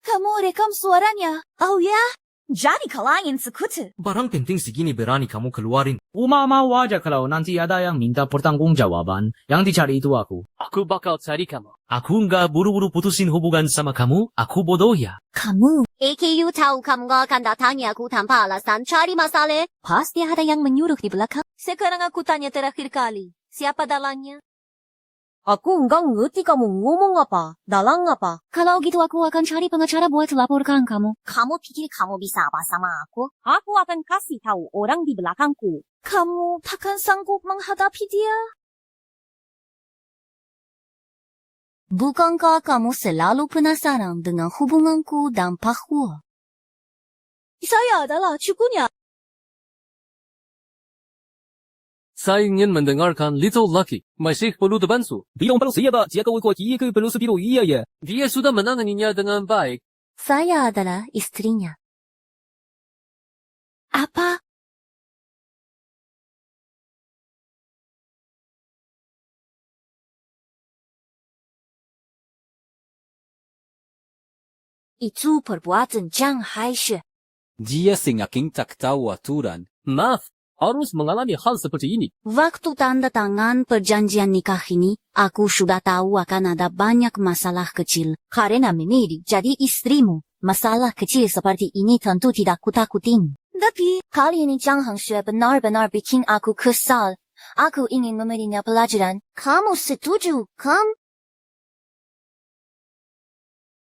Kamu rekam suaranya. Oh ya? Jadi kalian sekutu. Barang penting segini berani kamu keluarin. Mau aja kalau nanti ada yang minta pertanggungjawaban. Yang dicari itu aku. Aku bakal cari kamu. Aku nggak buru-buru putusin hubungan sama kamu. Aku bodoh ya. Kamu. AKU tahu kamu nggak akan datangi aku tanpa alasan cari masalah. Pasti ada yang menyuruh di belakang. Sekarang aku tanya terakhir kali. Siapa dalangnya? Aku nggak ngerti kamu ngomong apa. Dalang apa? Kalau gitu aku akan cari pengacara buat laporkan kamu. Kamu pikir kamu bisa apa sama aku? Aku akan kasih tahu orang di belakangku. Kamu takkan sanggup menghadapi dia? Bukankah kamu selalu penasaran dengan hubunganku dan Pak Huo? Saya adalah cukunya. Saya ingin mendengarkan Little Lucky. Masih perlu dibantu. Belum perlu siapa, jika aku ikut perlu sepiru iya ya. Dia sudah menanganinya dengan baik. Saya adalah istrinya. Apa? Itu perbuatan Zhang Haishu. Dia semakin tak tahu aturan. Maaf, harus mengalami hal seperti ini. Waktu tanda tangan perjanjian nikah ini, aku sudah tahu akan ada banyak masalah kecil. Karena memilih jadi istrimu, masalah kecil seperti ini tentu tidak kutakutin. Tapi, kali ini Zhang Haishu benar-benar bikin aku kesal. Aku ingin memberinya pelajaran. Kamu setuju, kan?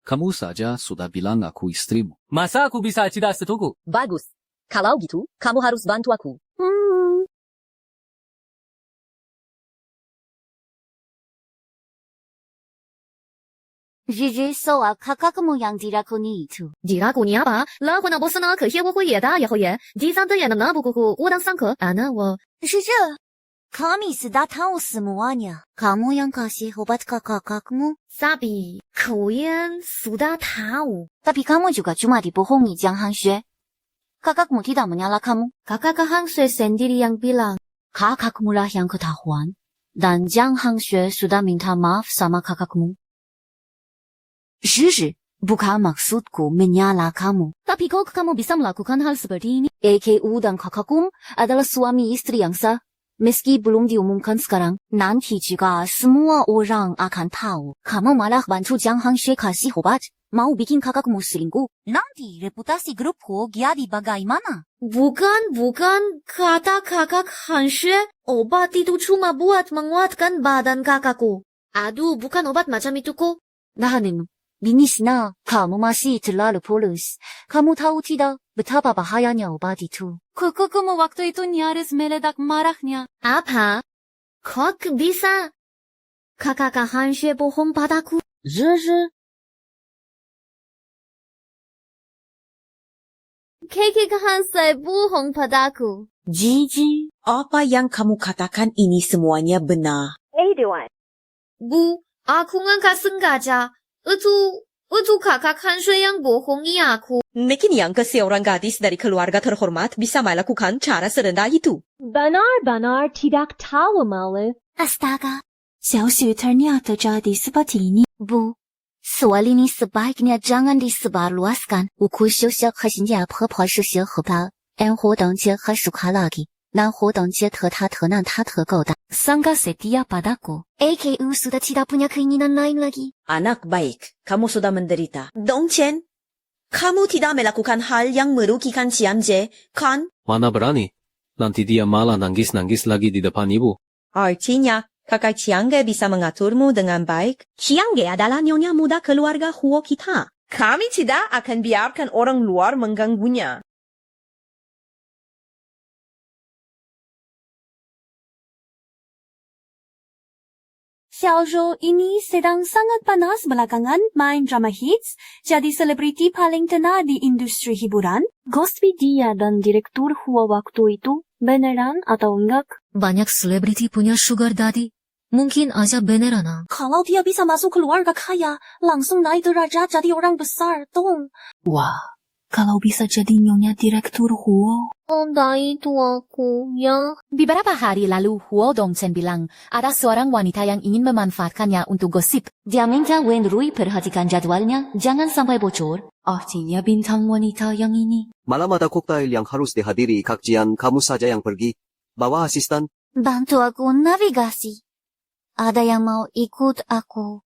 Kamu saja sudah bilang aku istrimu. Masa aku bisa tidak setuju? Bagus. Kalau gitu, kamu harus bantu aku. Jujur soal kakakmu yang dilakoni itu. Dilakoni apa? Lakukan bosnya kehidupan ya ya ya. Di sana yang nak buku udang sangka. Anak我。是这。Kami sudah tahu semuanya. Kamu yang kasih obat ke kakakmu? Sabi, kalian sudah tahu. Tapi kamu juga cuma dibohongi Zhang Haishu. Kakakmu tidak menyala kamu. Kakak Hanshu sendiri yang bilang. Kakakmulah yang ketahuan. Dan Zhang Haishu sudah minta maaf sama kakakmu. Jujur, bukan maksudku menyala kamu. Tapi kok kamu bisa melakukan hal seperti ini? AKU dan kakakmu adalah suami istri yang sah. Meski belum diumumkan sekarang, nanti juga semua orang akan tahu. Kamu malah bantu Zhang Haishu kasih obat. Mau bikin kakakmu selingkuh. Nanti reputasi grup Huo jadi bagaimana? Bukan, kata kakak Hanshu. Obat itu cuma buat menguatkan badan kakakku. Aduh, bukan obat macam itu kok. Nahanim, Binisna, kamu masih terlalu polos. Kamu tahu tidak betapa bahayanya obat itu? Kakakmu waktu itu nyaris meledak marahnya. Apa? Kok bisa? Kakak Hanshu bohong padaku. Jujur. Kakak Hanshu bohong padaku. Gigi, apa yang kamu katakan ini semuanya benar? Bu, aku nggak sengaja. Itu kakak Hanshu yang bohongi aku. Mungkin yang ke seorang gadis dari keluarga terhormat bisa melakukan cara serendah itu. Benar-benar tidak tahu malu. Astaga. Xiaoxu ternyata jadi seperti ini. Bu, soal ini sebaiknya jangan disebarluaskan. Aku sosial khasnya婆是些合拍，安活等些还是卡拉吉，南活等些特他特难他特够的。Sangka setia padaku. AKU sudah tidak punya keinginan lain lagi. Anak baik, kamu sudah menderita. Dongchen, kamu tidak melakukan hal yang merugikan Xiangje, kan? Mana berani? Nanti dia malah nangis-nangis lagi di depan ibu. Artinya, kakak Xiangge bisa mengaturmu dengan baik. Xiangge adalah nyonya muda keluarga Huo kita. Kami tidak akan biarkan orang luar mengganggunya. Xiaozhou ini sedang sangat panas belakangan main drama hits, jadi selebriti paling tenar di industri hiburan. Gosip dia dan direktur Huo waktu itu beneran atau enggak? Banyak selebriti punya sugar daddy. Mungkin aja beneran. Kalau dia bisa masuk keluarga kaya, langsung naik derajat jadi orang besar, dong. Wah, kalau bisa jadi nyonya direktur Huo. Itu aku, ya. Beberapa hari lalu Huo Dongchen bilang, ada seorang wanita yang ingin memanfaatkannya untuk gosip. Dia minta Wen Rui perhatikan jadwalnya, jangan sampai bocor. Artinya bintang wanita yang ini. Malam ada koktail yang harus dihadiri, Kak Jian, kamu saja yang pergi. Bawa asisten. Bantu aku navigasi. Ada yang mau ikut aku.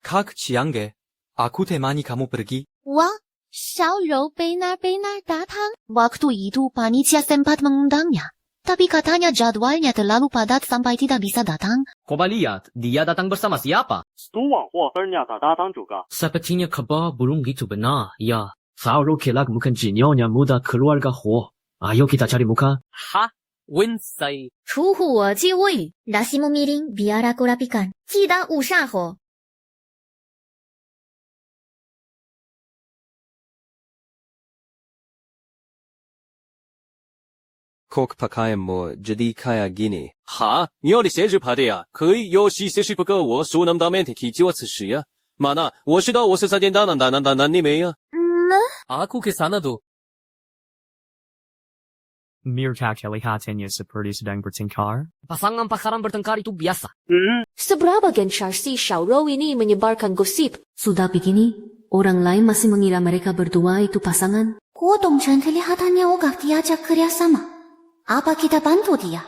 Kak Chiangge, aku temani kamu pergi. Wah, Xiaorou benar datang. Waktu itu panitia sempat mengundangnya. Tapi katanya jadwalnya terlalu padat sampai tidak bisa datang. Coba lihat, dia datang bersama siapa? Stu Wanghuo ternyata datang juga. Sepertinya kabar burung itu benar, ya. Xiaorou kelak bukan nyonya muda keluarga Huo. Ayo kita cari muka. Ha? Winsai. 出乎我计位 Nasi mo miring biar aku rapikan. 记得午膳后 Kok pakaian mo jadi kayak gini? 哈？你要的鞋子牌的呀？可以，有些鞋子不够我，说那么大面积就我此时呀。Mana, 我知道我是3点大难你没呀？Aku ke sana tuh. Meerkat kelihatannya seperti sedang bertengkar. Pasangan pacaran bertengkar itu biasa. Seberapa gencar si Xiaorou ini menyebarkan gosip? Sudah begini, orang lain masih mengira mereka berdua itu pasangan. Huo Dongchen kelihatannya ogah diajak kerjasama. Apa kita bantu dia?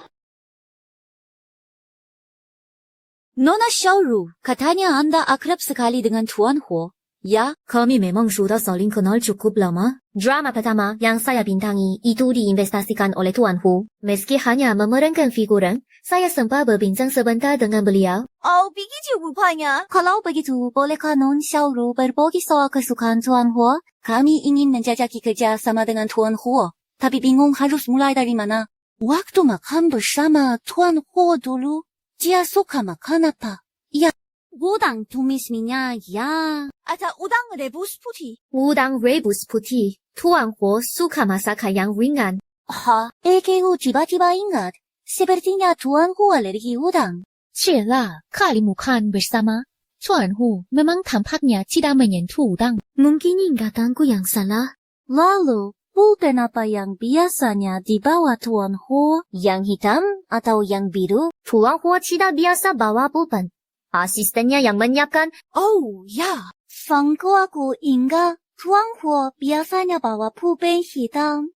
Nona Xiaorou, katanya Anda akrab sekali dengan Tuan Huo. Ya, kami memang sudah saling kenal cukup lama. Drama pertama yang saya bintangi itu diinvestasikan oleh Tuan Hu. Meski hanya memerankan figuran, saya sempat berbincang sebentar dengan beliau. Oh, begitu rupanya. Kalau begitu, bolehkah Non Xiaorou berbagi soal kesukaan Tuan Huo? Kami ingin menjajaki kerja sama dengan Tuan Huo. Tapi bingung harus mulai dari mana. Waktu makan bersama Tuan Huo dulu, dia suka makan apa? Ya, udang tumis minyak, ya. Atau udang rebus putih. Udang rebus putih. Tuan Huo suka masakan yang ringan. Ekehu tiba-tiba ingat. Sepertinya Tuan Huo alergi udang. Cila, kali makan bersama. Tuan Hu memang tampaknya tidak menyentuh udang. Mungkin ingatanku yang salah. Lalu, pulpen apa yang biasanya dibawa Tuan Huo? Yang hitam atau yang biru? Tuan Huo tidak biasa bawa pulpen. Asistennya yang menyiapkan. Oh, ya. Fangko aku ingat Tuan Huo biasanya bawa pulpen hitam.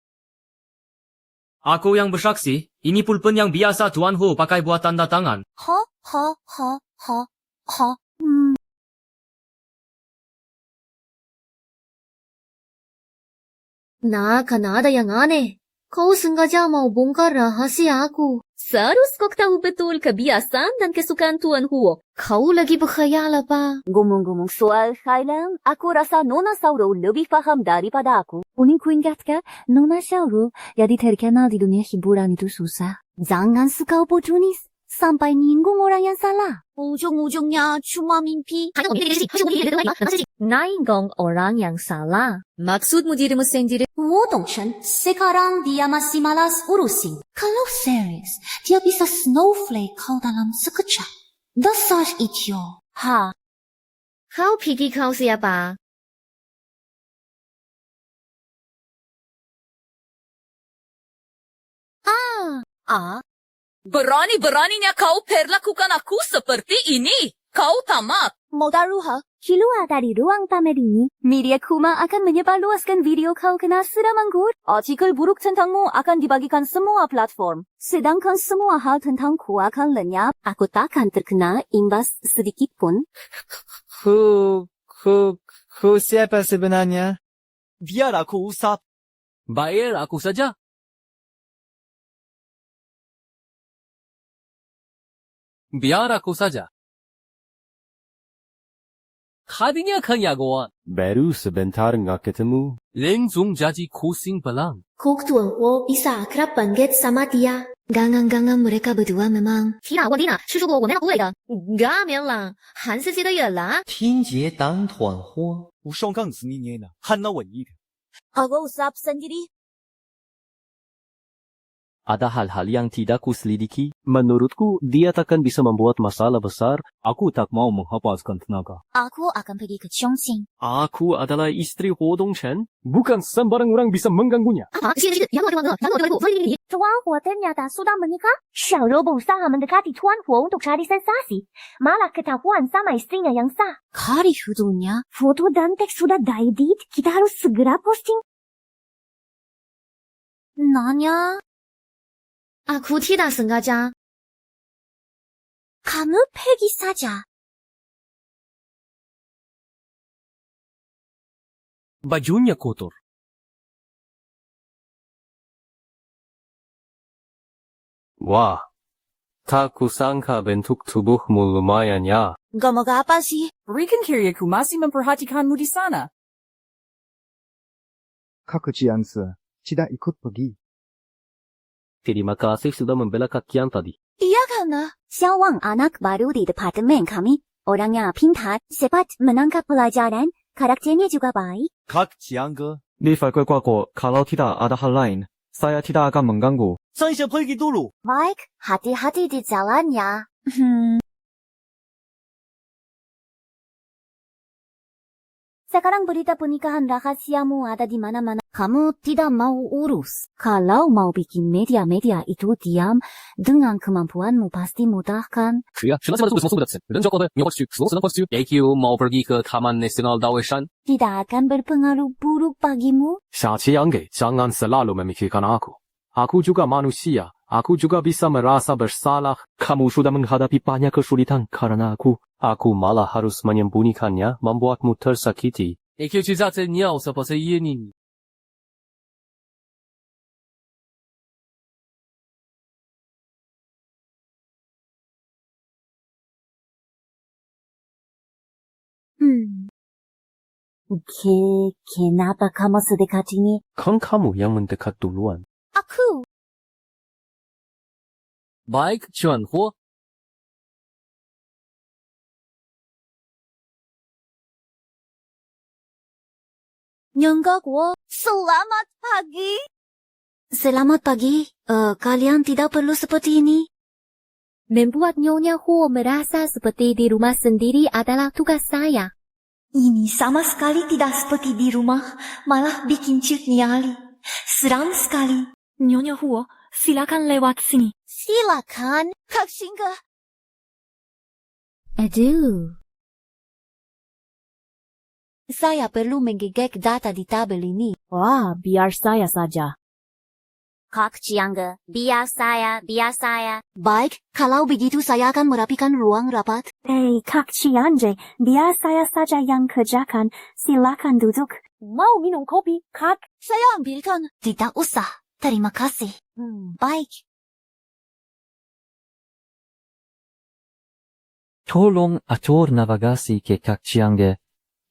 Aku yang bersaksi, ini pulpen yang biasa Tuan Hu pakai buat tanda tangan. Nah, kan ada yang aneh. Kau sengaja mau bongkar rahasia aku. Seharus kau tahu betul kebiasaan dan kesukaan Tuan Huo. Kau lagi berkhayal apa? Ngomong-ngomong soal khayal, aku rasa Nona Xiaorou lebih paham daripada aku. Uningku ingatkan, Nona Xiaorou jadi terkenal di dunia hiburan itu susah. Jangan suka oportunis. Sampai nyinggung orang yang salah. Ujung-ujungnya cuma mimpi. Nainggong orang yang salah. Maksudmu dirimu sendiri? Huo Dongchen, sekarang dia masih malas urusin. Kalau serius, dia bisa snowflake kau dalam sekejap. Dasar idiot. Kau pikir kau siapa? Berani-beraninya kau perlakukan aku seperti ini. Kau tamat. Modaruha, keluar dari ruang pamer ini. Media Kuma akan menyebarluaskan video kau kena seram anggur. Artikel buruk tentangmu akan dibagikan semua platform. Sedangkan semua hal tentangku akan lenyap. Aku takkan terkena imbas sedikit pun. Siapa sebenarnya? Biar aku usap. Bayar aku saja. Biar aku saja. Hadinya kan jagoan. Baru sebentar nggak ketemu. Langsung jadi kucing belang. Kok Tuan Huo bisa akrab banget sama dia? Gangan-gangan mereka berdua memang. 提哪问题呢？是说过我们要不会的。嘎免了，韩世界的人啦。听节当团伙，我上杠子你捏呢，喊那文艺的。 Aku usap sendiri. Ada hal-hal yang tidak kuselidiki. Menurutku, dia takkan bisa membuat masalah besar. Aku tak mau menghapaskan tenaga. Aku akan pergi ke Chongqing. Aku adalah istri Huo Dongchen. Bukan sembarang orang bisa mengganggunya. 啊，是，杨诺这个，杨诺这个，所以你。 Tuan Huo ternyata sudah menikah. Syahro berusaha mendekati Tuan Huo untuk cari sensasi. Malah ketahuan sama istrinya yang sah. Kari hudulnya. Foto dan teks sudah diedit. Kita harus segera posting. Nanya? Aku tidak sengaja. Kamu pergi saja. Bajunya kotor. Wah, tak kusangka bentuk tubuhmu lumayan ya. Ngomong apa sih? Berikan kiri aku masih memperhatikanmu di sana. Kak Jianzi tidak ikut pergi. Terima kasih sudah membela kakian tadi. Iya karena Xiaowang anak baru di departemen kami. Orangnya pintar, cepat menangkap pelajaran, karakternya juga baik. Kak Jiangge. Di Falkwago, kalau tidak ada hal lain, saya tidak akan mengganggu. Saya pergi dulu. Baik, hati-hati di jalan ya. Sekarang berita pernikahan rahasiamu ada di mana-mana. Kamu tidak mau urus. Kalau mau bikin media-media itu diam, dengan kemampuanmu pasti mudah kan? 是呀，什么速度什么速度的，人就过得，你要过去，所有过去。AQ mau pergi ke Taman Nasional Dawei Shan. Tidak akan berpengaruh buruk bagimu. Xiaqiangge, jangan selalu memikirkan aku. Aku juga manusia. Aku juga bisa merasa bersalah. Kamu sudah menghadapi banyak kesulitan karena aku. Aku malah harus menyembunyikannya, membuatmu tersakiti. AQ 去在这尿什么这耶你。 Kenapa kamu sedekat ini? Kan kamu yang mendekat duluan. Aku. Baik, Chuan Huo. Nyanggaku. Selamat pagi. Selamat pagi. Kalian tidak perlu seperti ini. Membuat Nyonya Huo merasa seperti di rumah sendiri adalah tugas saya. Ini sama sekali tidak seperti di rumah, malah bikin ciut nyali. Seram sekali. Nyonya Huo, silakan lewat sini. Silakan, Kak Xingge. Aduh. Saya perlu menggigek data di tabel ini. Wah, biar saya saja. Kak Jiangge, biar saya. Baik, kalau begitu saya akan merapikan ruang rapat. Kak Jiangge, biar saya saja yang kerjakan. Silakan duduk. Mau minum kopi, Kak? Saya ambilkan. Tidak usah. Terima kasih. Baik. Tolong atur navigasi ke Kak Jiangge.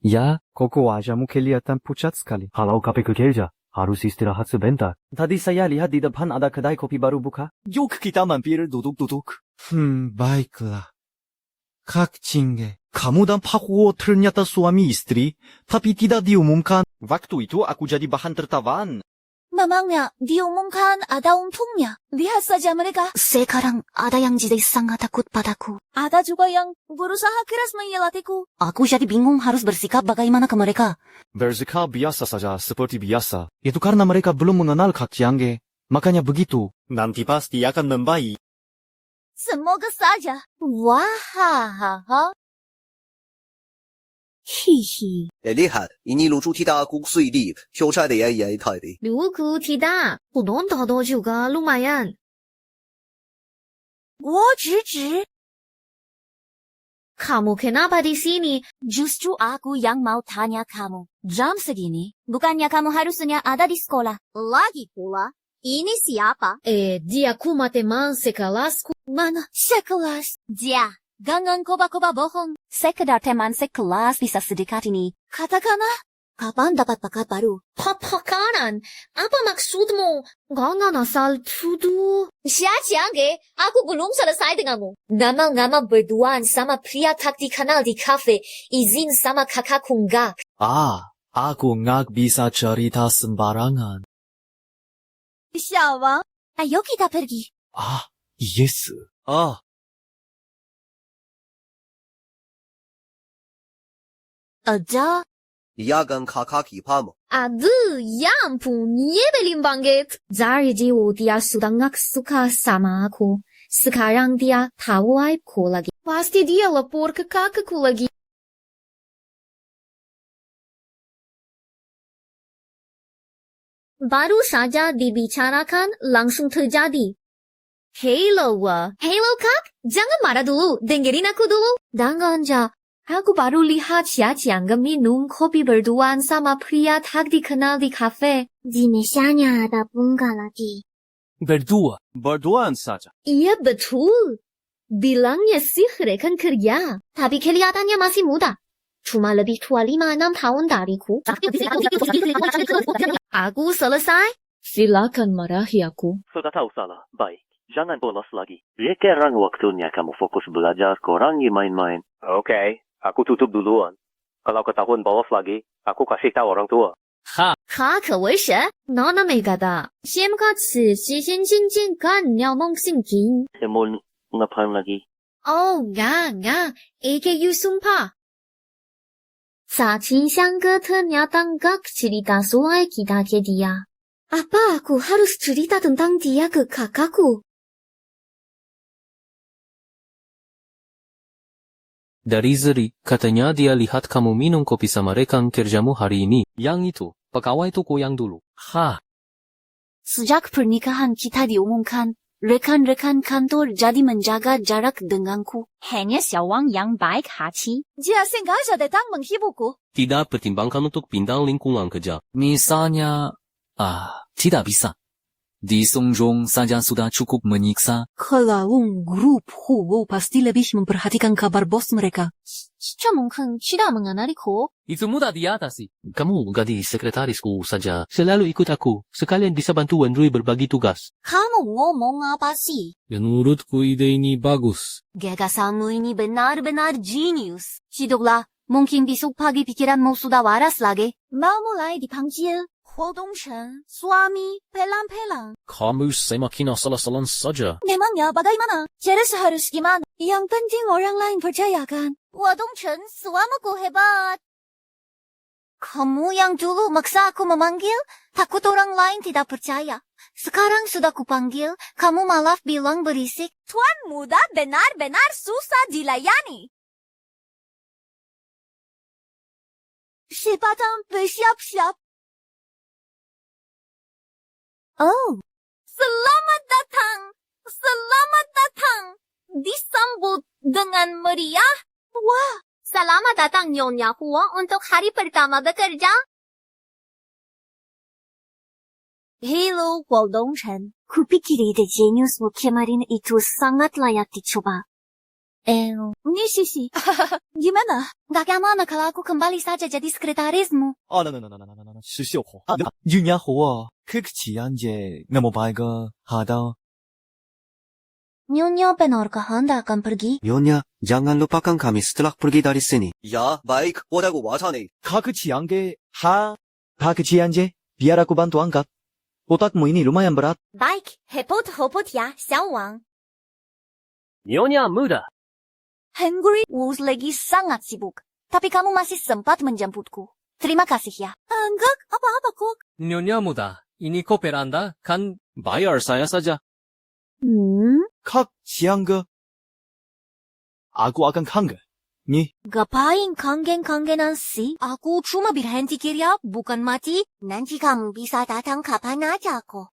Ya, Koko wajahmu kelihatan pucat sekali. Kalau kape kerja, harus istirahat sebentar. Tadi saya lihat di depan ada kedai kopi baru buka. Yuk kita mampir duduk-duduk. Baiklah. Kak Jiangge, kamu dan Pak Huo ternyata suami istri, tapi tidak diumumkan. Waktu itu aku jadi bahan tertawan. Memangnya diumumkan ada untungnya. Lihat saja mereka. Sekarang ada yang jadi sangat takut padaku. Ada juga yang berusaha keras menyelatiku. Aku jadi bingung harus bersikap bagaimana ke mereka. Bersikap biasa saja, seperti biasa. Itu karena mereka belum mengenal Kak Jiangge. Makanya begitu. Nanti pasti akan membaik. Semoga saja. Wah. Hihi. Lihat, ini lucu tidak aku sulit. Susah dia tadi. Lucu tidak. Penonton juga lumayan. 我指指. Kamu kenapa di sini? Justru aku yang mau tanya kamu. Jam segini, bukannya kamu harusnya ada di sekolah. Lagi pula, Ini siapa? Dia kuma teman sekelasku. Mana sekelas? Dia. Jangan koba-koba bohong. Sekedar teman sekelas bisa sedekat ini. Katakanlah, kapan dapat bakat baru? Pakanan, apa maksudmu? Jangan asal tuduh. Siang-siang, aku belum selesai denganmu. Ngamal-ngamal berduaan sama pria tak dikenal di kafe. Izin sama kakakku enggak. Aku nggak bisa cerita sembarangan. Siapa? Ayo kita pergi. Yes. Ada? Ia gan kakak ipam. Aduh, ya ampun, nyebelin banget. Dari dulu dia sudah nggak suka sama aku. Sekarang dia tahu aibku lagi. Pasti dia lapor ke kakakku lagi. Baru saja dibicarakan, langsung terjadi. Halo, Kak, jangan marah dulu, dengerin aku dulu. Dengan aja, aku baru lihat Xiaqiang minum kopi berduaan sama pria tak dikenal di kafe. Di mejanya ada bunga lagi. Berduaan saja. Iya betul. Bilangnya sih rekan kerja, tapi kelihatannya masih muda. Cuma lebih tua 5-6 tahun dariku. Aku selesai. Silakan marahi aku. Sudah tahu salah. Baik. Jangan bolos lagi. Sekarang waktunya kamu fokus belajar, kurangi main-main. Oke, aku tutup duluan. Kalau ketahuan bolos lagi, aku kasih tahu orang tua. 他可为谁？哪没个的？先个此细心亲近干鸟梦性情。 Mau ngapain lagi? Oh, nga, AKU sumpah. Sa cinsiang ke ternyata gak cerita soal kita ke dia. Apa aku harus cerita tentang dia ke kakakku? Dari Zeri, katanya dia lihat kamu minum kopi sama rekan kerjamu hari ini. Yang itu, pegawai toko yang dulu. Sejak pernikahan kita diumumkan, rekan-rekan kantor jadi menjaga jarak denganku. Hanya Xiaowang yang baik hati. Dia sengaja datang menghiburku. Tidak pertimbangkan untuk bintang lingkungan kerja. Misalnya, tidak bisa. Di Songjong saja sudah cukup menyiksa. Kalau grup Hugo pasti lebih memperhatikan kabar bos mereka. Mungkin tidak mengenaliku. Itu mudah di atas sih. Kamu gadis sekretarisku saja. Selalu ikut aku. Sekalian bisa bantu Wenrui berbagi tugas. Kamu ngomong apa sih? Menurutku ide ini bagus. Gagasanmu ini benar-benar jenius. Hiduplah, mungkin besok pagi pikiranmu sudah waras lagi. Mau mulai dipanggil Hodongchen, suami, pelan-pelan. Kamu semakin asal-asalan saja. Memangnya bagaimana? Jelas harus gimana? Yang penting orang lain percayakan. Hodongchen, suamiku hebat. Kamu yang dulu maksa aku memanggil, takut orang lain tidak percaya. Sekarang sudah kupanggil, kamu malah bilang berisik. Tuan muda benar-benar susah dilayani. Cepetan bersiap-siap. Oh, selamat datang, selamat datang. Disambut dengan meriah. Wah, selamat datang Nyonya Huo untuk hari pertama bekerja. Hello, Hodongchen. Kupikir ide jeniusmu kemarin itu sangat layak dicoba. Ini Sisi. Gimana? Bagaimana kalau aku kembali saja jadi sekretarismu? No. 是秀火。Nyonya Huo, kekeciannya nggak mau baik ada. Nyonya benar kehendak akan pergi? Nyonya, jangan lupakan kami setelah pergi dari sini. Ya, baik. Udah gua wacana. Kekeciannya, biar aku bantu angkat. Otakmu ini lumayan berat. Baik, hepot-hepot ya, Xiaowang. Nyonya muda. Hungry Wuz lagi sangat sibuk. Tapi kamu masih sempat menjemputku. Terima kasih ya. Enggak, apa-apa kok. Nyonya muda, ini koper Anda kan bayar saya saja. Kak, siang ke? Aku akan kangen. Nih. Ngapain kangen-kangenan sih? Aku cuma berhenti kerja, bukan mati. Nanti kamu bisa datang kapan aja kok.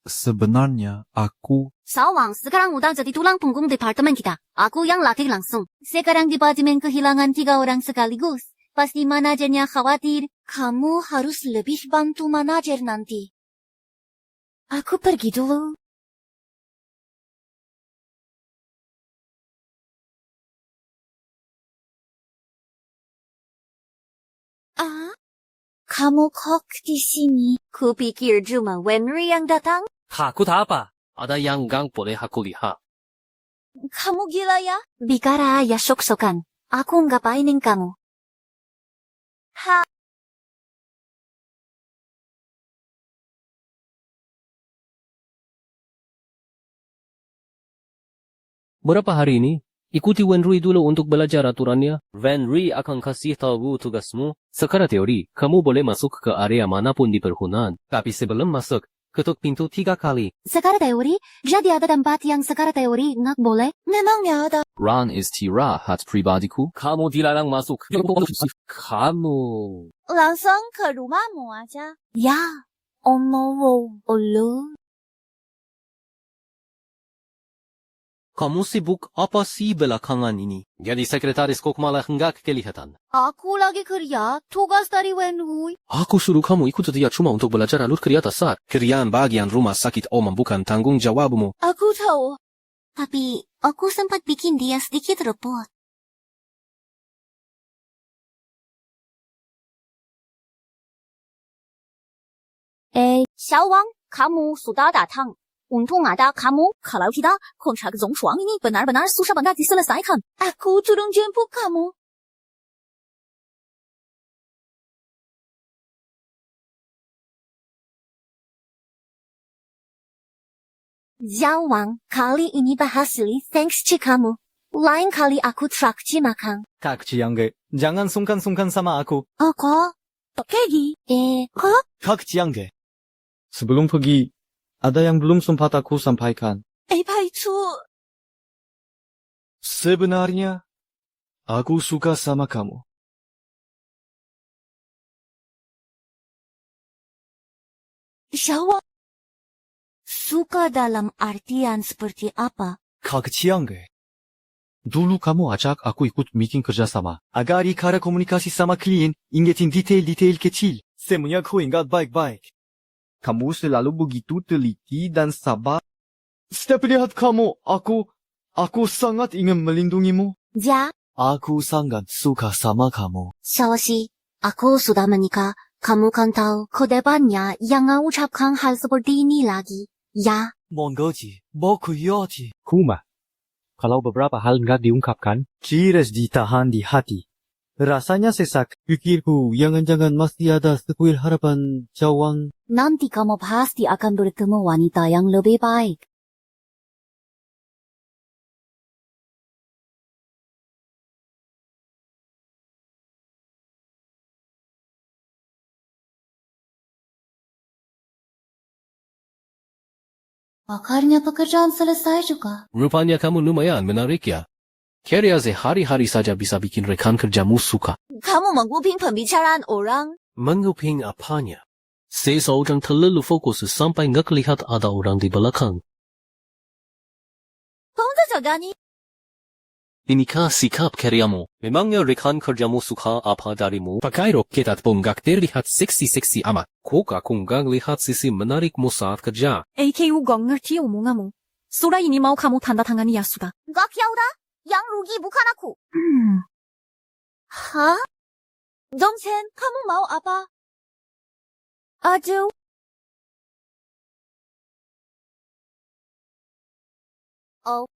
Sebenarnya aku... Xiaowang, sekarang udah jadi tulang punggung departemen kita. Aku yang latih langsung. Sekarang departemen kehilangan 3 orang sekaligus. Pasti manajernya khawatir. Kamu harus lebih bantu manajer nanti. Aku pergi dulu. Kamu kok di sini? Kupikir cuma Wenry yang datang. Takut apa? Ada yang gang boleh aku lihat. Kamu gila ya? Bicara ya sok-sokan. Aku ngapainin kamu? Ha. Berapa hari ini? Ikuti Wenry dulu untuk belajar aturannya. Wenry akan kasih tahu tugasmu. Secara teori, kamu boleh masuk ke area manapun di perhunan. Tapi sebelum masuk, ketuk pintu 3 kali. Secara teori, jadi ada tempat yang secara teori nggak boleh? Memangnya ada. Ran istirahat pribadiku. Kamu dilarang masuk. Kamu. Langsung ke rumahmu aja. Ya, no, ulu. Kamu sibuk apa sih belakangan ini? Jadi sekretaris kok malah nggak kelihatan. Aku lagi kerja, tugas dari Wenry. Aku suruh kamu ikut dia cuma untuk belajar alur kerja dasar. Kerjaan bagian rumah sakit Om bukan tanggung jawabmu. Aku tahu. Tapi, aku sempat bikin dia sedikit repot. Xiao Wang, kamu sudah datang. Untung ada kamu, kalau tidak, kontrak Zhongshuang ini benar-benar susah banget diselesaikan. Aku turun jemput kamu. Xiao Wang, kali ini berhasil, thanks to kamu. Lain kali aku traktir makan. Kak Chiangge, jangan sungkan-sungkan sama aku. Kok? Pergi? Kok? Kak Chiangge. Sebelum pergi, ada yang belum sempat aku sampaikan. Baitu. Sebenarnya, aku suka sama kamu. Xiao Wang. Suka dalam artian seperti apa? Kak Chiangge. Dulu kamu ajak aku ikut meeting kerjasama. Agar ikara komunikasi sama klien, ingetin detail-detail kecil. Semuanya ku ingat baik-baik. Kamu selalu begitu teliti dan sabar. Setiap lihat kamu, aku sangat ingin melindungimu. Ya. Aku sangat suka sama kamu. Xiaoxi, aku sudah menikah. Kamu kan tahu, kedepannya jangan ucapkan hal seperti ini lagi. Ya. Monggoji, boku yoti. Kuma, kalau beberapa hal nggak diungkapkan, Cires ditahan di hati. Rasanya sesak. Pikirku, jangan-jangan masih ada sekuil harapan, Cawang. Nanti kamu pasti akan bertemu wanita yang lebih baik. Akarnya pekerjaan selesai juga. Rupanya kamu lumayan menarik ya. Kira sehari-hari saja bisa bikin rekan kerjamu suka. Kamu menguping pembicaraan orang? Menguping apanya? Seseorang terlalu fokus sampai nggak lihat ada orang di belakang. Kamu jaga nih. Inikah sikap kerjamu? Memangnya rekan kerjamu suka apa darimu? Pakai rok ketat pun nggak terlihat seksi-seksi amat. Kok aku nggak lihat sisi menarikmu saat kerja? AKU gak ngerti omonganmu. Sora ini mau kamu tanda tangani ya sudah. Nggak yaudah. Yang rugi bukan aku. Hah? Dongchen, kamu mau apa? Aduh. Oh.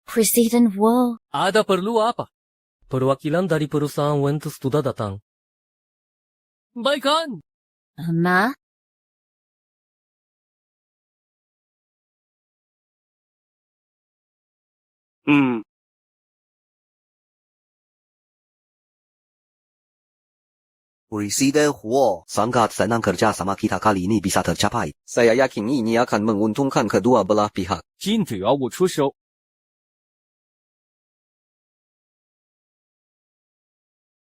Presiden Wu. Ada perlu apa? Perwakilan dari perusahaan Ventus sudah datang. Baik kan? Ma? Presiden Huo sangat senang kerja sama kita kali ini bisa tercapai. Saya yakin ini akan menguntungkan kedua belah pihak. 今只要我出手。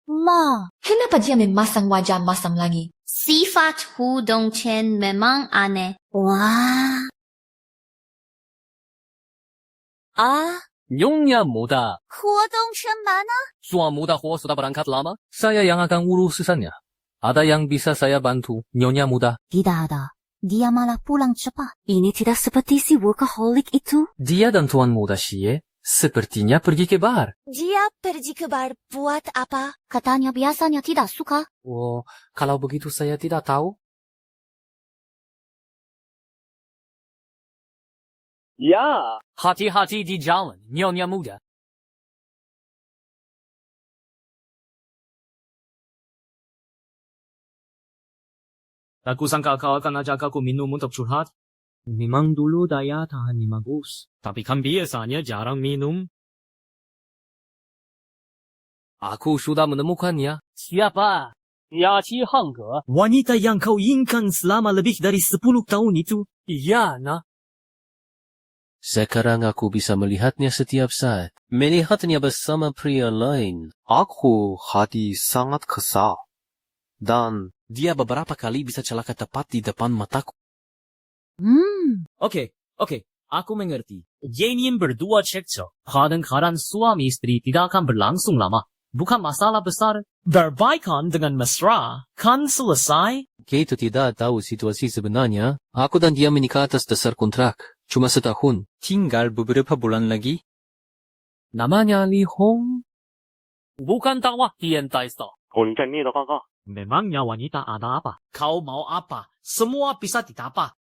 Ma. Kenapa dia memasang wajah masam lagi? Sifat Hu Dongchen memang aneh. Wah. Nyonya muda. 活动成mana? Suami muda ho sudah berangkat lama? Saya yang akan urus sisanya. Ada yang bisa saya bantu, Nyonya muda? Tidak ada. Dia malah pulang cepat. Ini tidak seperti si workaholic itu. Dia dan Tuan muda Xie sepertinya pergi ke bar. Dia pergi ke bar buat apa? Katanya biasanya tidak suka. Oh, kalau begitu saya tidak tahu. Ya. Hati-hati di jalan, Nyonya muda. Aku sangka kau akan ajak aku minum untuk curhat. Memang dulu daya tahannya bagus. Tapi kan biasanya jarang minum. Aku sudah menemukannya. Siapa? Yachi Hangge. Wanita yang kau inginkan selama lebih dari 10 tahun itu. Iya, nah. Sekarang aku bisa melihatnya setiap saat. Melihatnya bersama pria lain. Aku hati sangat kesal. Dan dia beberapa kali bisa celaka tepat di depan mataku. Oke. Aku mengerti. Jenian berdua cekcok. Kadang-kadang suami istri tidak akan berlangsung lama. Bukan masalah besar. Berbaikan dengan mesra. Kan selesai. Kita tidak tahu situasi sebenarnya. Aku dan dia menikah atas dasar kontrak. Cuma setahun. Tinggal beberapa bulan lagi. Namanya Li Hong. Bukan tawa, hientai sto. Memangnya wanita ada apa? Kau mau apa? Semua bisa ditapa.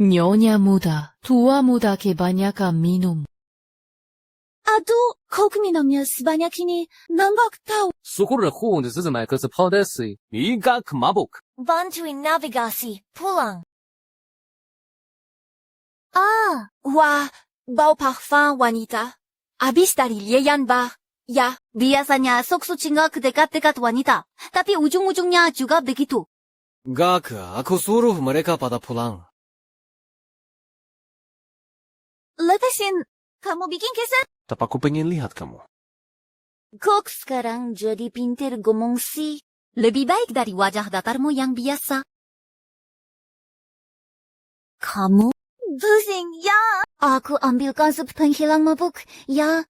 Nyonya muda, tua muda kebanyakan minum. Aduh, kau minumnya sebanyak ini. Nampak tahu. Syukur aku untuk sesuai ke sepodesi. Iga kemabuk. Bantuin navigasi. Pulang. Wah, bau parfum wanita. Habis dari Lian Bar. Ya, biasanya sok-sucinya ke dekat-dekat wanita. Tapi ujung-ujungnya juga begitu. Gak, aku suruh mereka pada pulang. Lepasin. Kamu bikin kesan? Tapi aku pengen lihat kamu. Kok sekarang jadi pintar ngomong sih? Lebih baik dari wajah datarmu yang biasa. Kamu? Pusing, ya. Aku ambilkan sup penghilang mabuk, ya.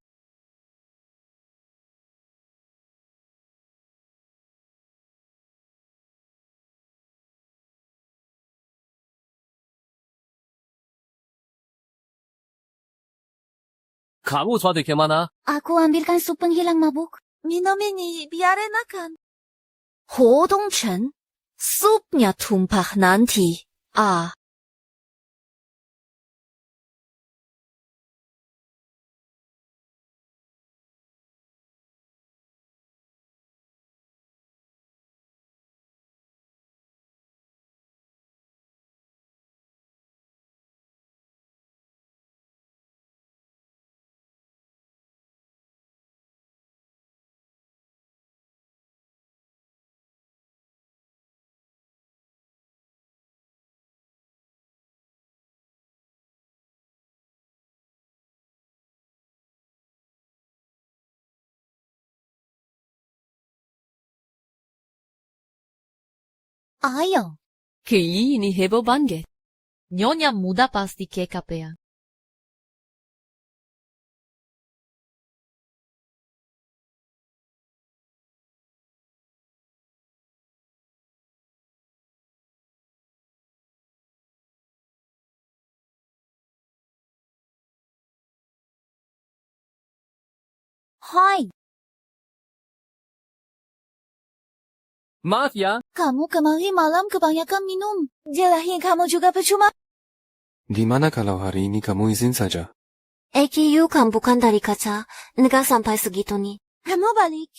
Kamu suatu kemana? Aku ambilkan sup penghilang mabuk. Minum ini biar enakan. Hodongchen, supnya tumpah nanti. Ayo. Kali ini heboh banget. Nyonya muda pasti kecapean. Hai. Maaf ya. Kamu kemarin malam kebanyakan minum. Jelahin kamu juga percuma. Gimana kalau hari ini kamu izin saja? EKU kan bukan dari kaca. Nggak sampai segitu nih. Kamu balik.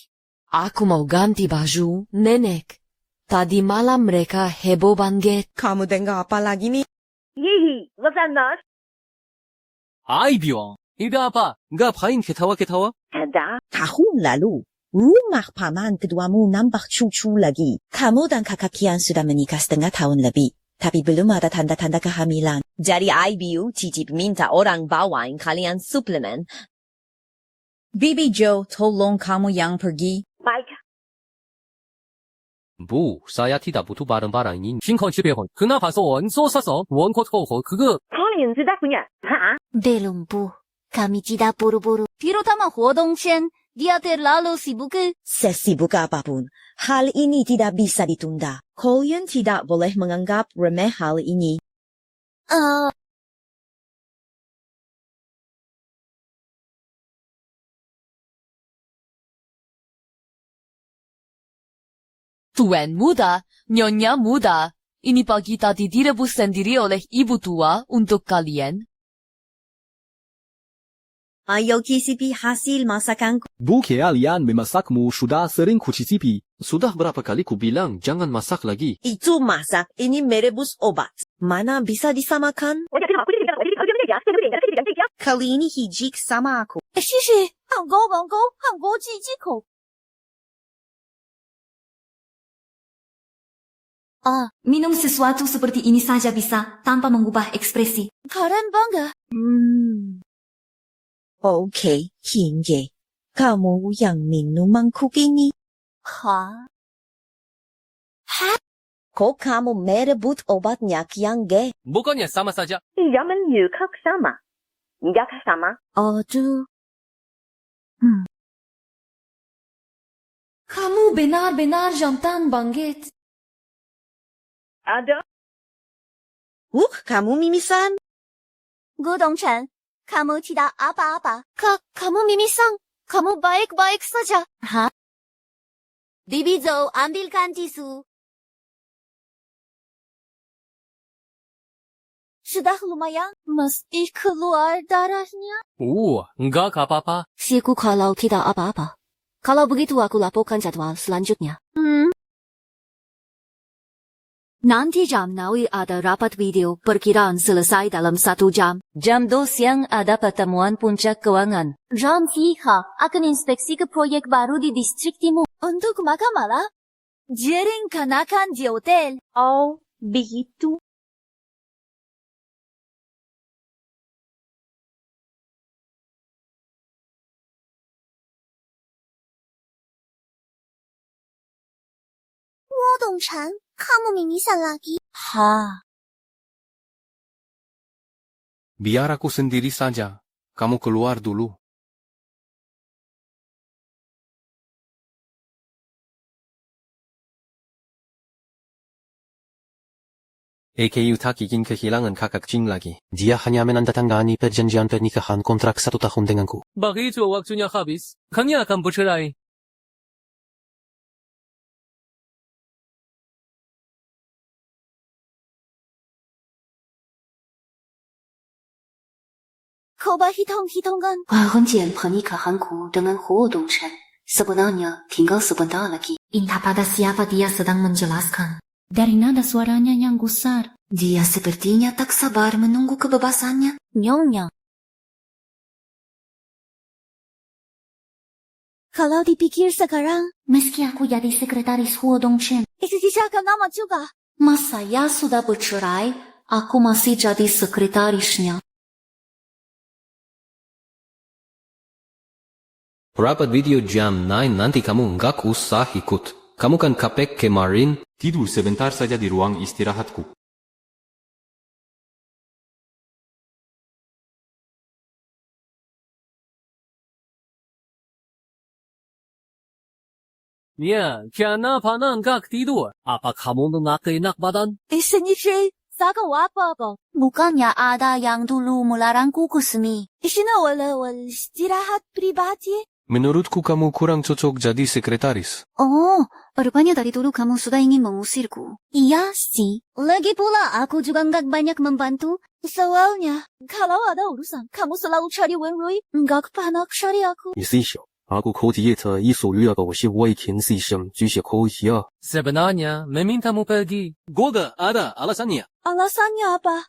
Aku mau ganti baju, nenek. Tadi malam mereka heboh banget. Kamu dengar apa lagi nih? Hihi, Vasanas. Hai Biong. Ida apa? Ngapain ketawa-ketawa? Ada. Tahun lalu, rumah paman keduamu nampak cucu lagi. Kamu dan kakak Kian sudah menikah setengah tahun lebih. tapi belum ada tanda-tanda kehamilan. Jadi IBU titip minta orang bawain kalian suplemen. Bibi Joe, tolong kamu yang pergi. Baik. Bu, saya tidak butuh barang-barang ini. 신খন 집에건 그나파서 원소사서 원코트고 그거. Kalian sudah punya? Belum, Bu. Kami tidak buru-buru. Terutama Huodongchen, dia terlalu sibuk. Sesibuk apapun, hal ini tidak bisa ditunda. Kalian tidak boleh menganggap remeh hal ini. Tuan muda, Nyonya muda, ini pagi tadi direbus sendiri oleh ibu tua untuk kalian. Ayo cicipi hasil masakanku. Bu kalian memasakmu sudah sering kucicipi. Sudah berapa kali ku bilang jangan masak lagi. Itu masak, ini merebus obat. Mana bisa disamakan? Kali ini hijik sama aku. 谢谢，很高，很高级口。 Minum sesuatu seperti ini saja bisa, tanpa mengubah ekspresi. Karen bangga. Oke, Hinge. Kamu yang minuman ini. Hah? Kok kamu merebut obatnya Kiangge? Bukannya sama saja. Jangan nyukak sama. Nggak sama. Aduh. Kamu benar-benar jantan bangkit. Ada. Kamu mimisan? Gudongchen, kamu tidak apa-apa. Kamu mimisan. Kamu baik-baik saja. Hah? Bibi Zhou, ambilkan tisu. Sudah lumayan, masih keluar darahnya. Enggak apa-apa. Siku kalau tidak apa-apa. Kalau begitu aku laporkan jadwal selanjutnya. Nanti jam 6 ada rapat video, perkiraan selesai dalam 1 jam. Jam 2 siang ada pertemuan puncak keuangan. Jam 3 akan inspeksi ke proyek baru di distrik timur. Untuk makan malam, direncanakan di hotel. Oh, begitu. Huodongchen, kamu mimisan lagi? Biar aku sendiri saja. Kamu keluar dulu. AKU tak ingin kehilangan kakak Jing lagi. Dia hanya menandatangani perjanjian pernikahan kontrak 1 tahun denganku. Begitu waktunya habis, kami akan bercerai. Coba hitung-hitungan. Perjanjian pernikahanku dengan Huodongchen sebenarnya tinggal sebentar lagi. Entah pada siapa dia sedang menjelaskan. Dari nada suaranya yang gusar. Dia sepertinya tak sabar menunggu kebebasannya. Nyonya. Kalau dipikir sekarang, meski aku jadi sekretaris Huodongchen, ikut nama juga. Mas saya sudah bercerai, aku masih jadi sekretarisnya. Rapat video jam 9 nanti kamu nggak usah ikut. Kamu kan capek kemarin. Tidur sebentar saja di ruang istirahatku. Ya, kenapa nggak tidur? Apa kamu nggak enak badan? Sendiri, zaga apa? Bukannya ada yang dulu melarangku ke sini. Ini wala istirahat pribadi. Menurutku kamu kurang cocok jadi sekretaris. Oh, rupanya dari dulu kamu sudah ingin mengusirku. Iya sih. Lagi pula aku juga nggak banyak membantu. Soalnya, kalau ada urusan, kamu selalu cari Wenrui, nggak pernah cari aku. 你细想, aku kotieta isu liaga wasi waitin sisem jusya kotia. Sebenarnya, memintamu pergi. Gua ada alasannya. Alasannya apa?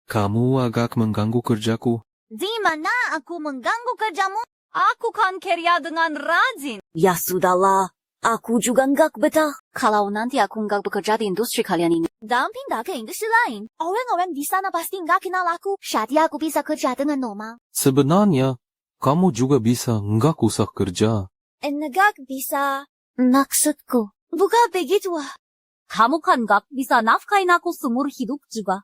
Kamu agak mengganggu kerjaku. Di mana aku mengganggu kerjamu? Aku kan kerja dengan rajin. Ya sudahlah, Aku juga enggak betah. Kalau nanti aku enggak bekerja di industri kalian ini. Dan pindah ke industri lain. Orang-orang di sana pasti enggak kenal aku. Jadi aku bisa kerja dengan normal. Sebenarnya, kamu juga bisa nggak usah kerja. Enggak bisa. Maksudku, bukan begitu. Kamu kan enggak bisa nafkain aku seumur hidup juga.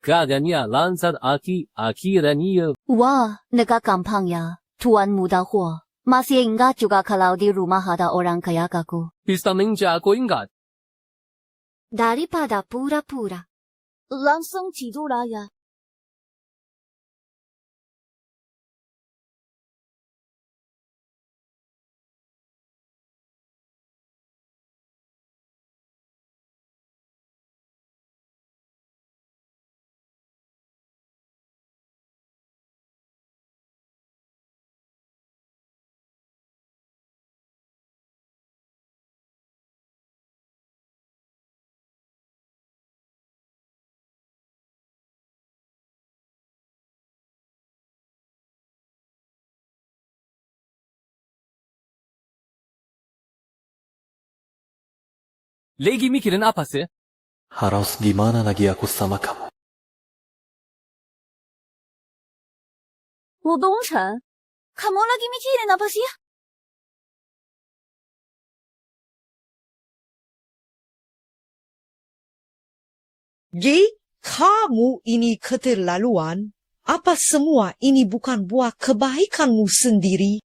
Keadaannya lancar akhirnya. Wah, nggak gampang ya. Tuan muda Huo. Masih ingat juga kalau di rumah ada orang kayak aku. Bisa menjago ingat. Daripada pura-pura. Langsung tidur aja. Lagi mikirin apa sih? Harus gimana lagi aku sama kamu? Dongchen, kamu lagi mikirin apa sih? Ji, kamu ini keterlaluan. Apa semua ini bukan buat kebaikanmu sendiri?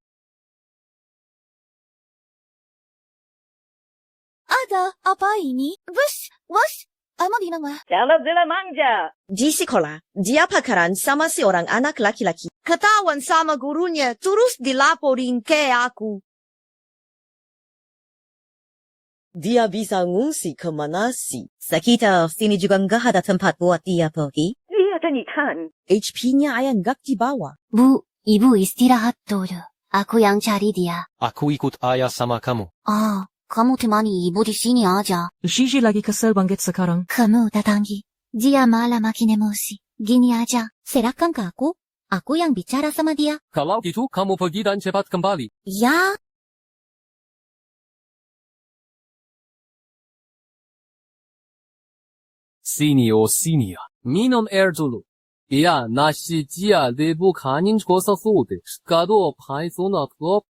Ada apa ini? Bos, mau di mana? Caleb de la Manja. Di sekolah, dia pacaran sama seorang anak laki-laki. Ketahuan sama gurunya, terus dilaporin ke aku. Dia bisa ngungsi kemana sih? Sekitar sini juga nggak ada tempat buat dia pergi. Lihat dan ikan. HP-nya ayah nggak dibawa. Bu, ibu istirahat dulu. Aku yang cari dia. Aku ikut ayah sama kamu. Kamu temani ibu di sini aja. Gigi lagi kesel banget sekarang. Kamu datangi. Dia malah makin emosi. Gini aja, serahkan ke aku. Aku yang bicara sama dia. Kalau gitu, kamu pergi dan cepat kembali. Ya. Sini ya. Minum air dulu. Ya, nasi dia lebu kanin kosa sude. Kado paisona top.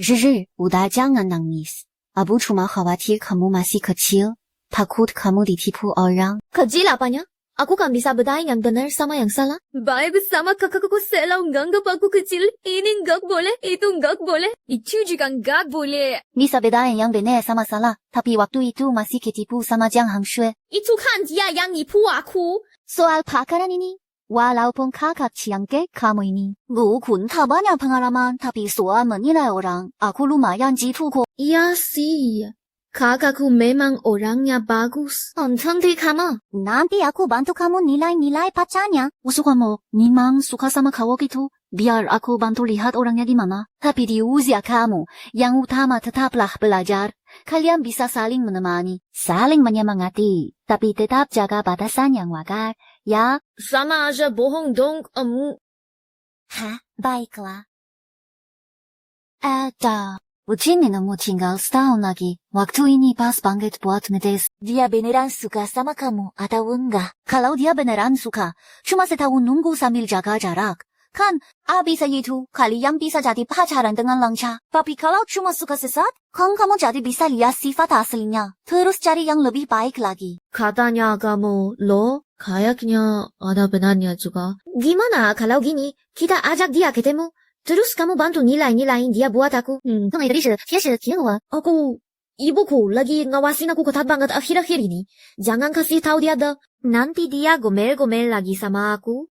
日udah jangan nangis. Abu cuma khawatir kamu masih kecil. Takut kamu ditipu orang. Kecil apanya? Aku kan bisa bedain yang benar sama yang salah. Baik sama kakakku selalu nganggap aku kecil. Ini nggak boleh, itu nggak boleh. Itu juga nggak boleh. Bisa bedain yang benar sama salah. Tapi waktu itu masih ketipu sama Jiang Hangshui. Itu kan dia yang nipu aku. Soal pacaran ini. Walaupun kakak ciangke kamu ini. Walaupun tak banyak pengalaman, tapi soal menilai orang, aku lumayan jitu kok. Iya sih. Kakakku memang orangnya bagus. Cantik kamu. Nanti aku bantu kamu nilai-nilai pacarnya. Suka mau, memang suka sama kau gitu. Biar aku bantu lihat orangnya gimana. Tapi di usia kamu, yang utama tetaplah belajar. Kalian bisa saling menemani, saling menyemangati. Tapi tetap jaga batasan yang wajar. Ya, sama aja bohong dong, baiklah. Ujinya mau tinggal setahun lagi. Waktu ini pas banget buat ngetes. Dia beneran suka sama kamu atau enggak? Kalau dia beneran suka, cuma setahun nunggu sambil jaga jarak. Kan, abis itu, kalian bisa jadi pacaran dengan lancar. Tapi kalau cuma suka sesat, kan kamu jadi bisa lihat sifat aslinya. Terus cari yang lebih baik lagi. Katanya kamu, kayaknya ada benarnya juga. Gimana kalau gini, kita ajak dia ketemu. Terus kamu bantu nilai-nilain dia buat aku. Aku, ibuku lagi ngawasin aku ketat banget akhir-akhir ini. Jangan kasih tahu dia dah. Nanti dia gomel-gomel lagi sama aku.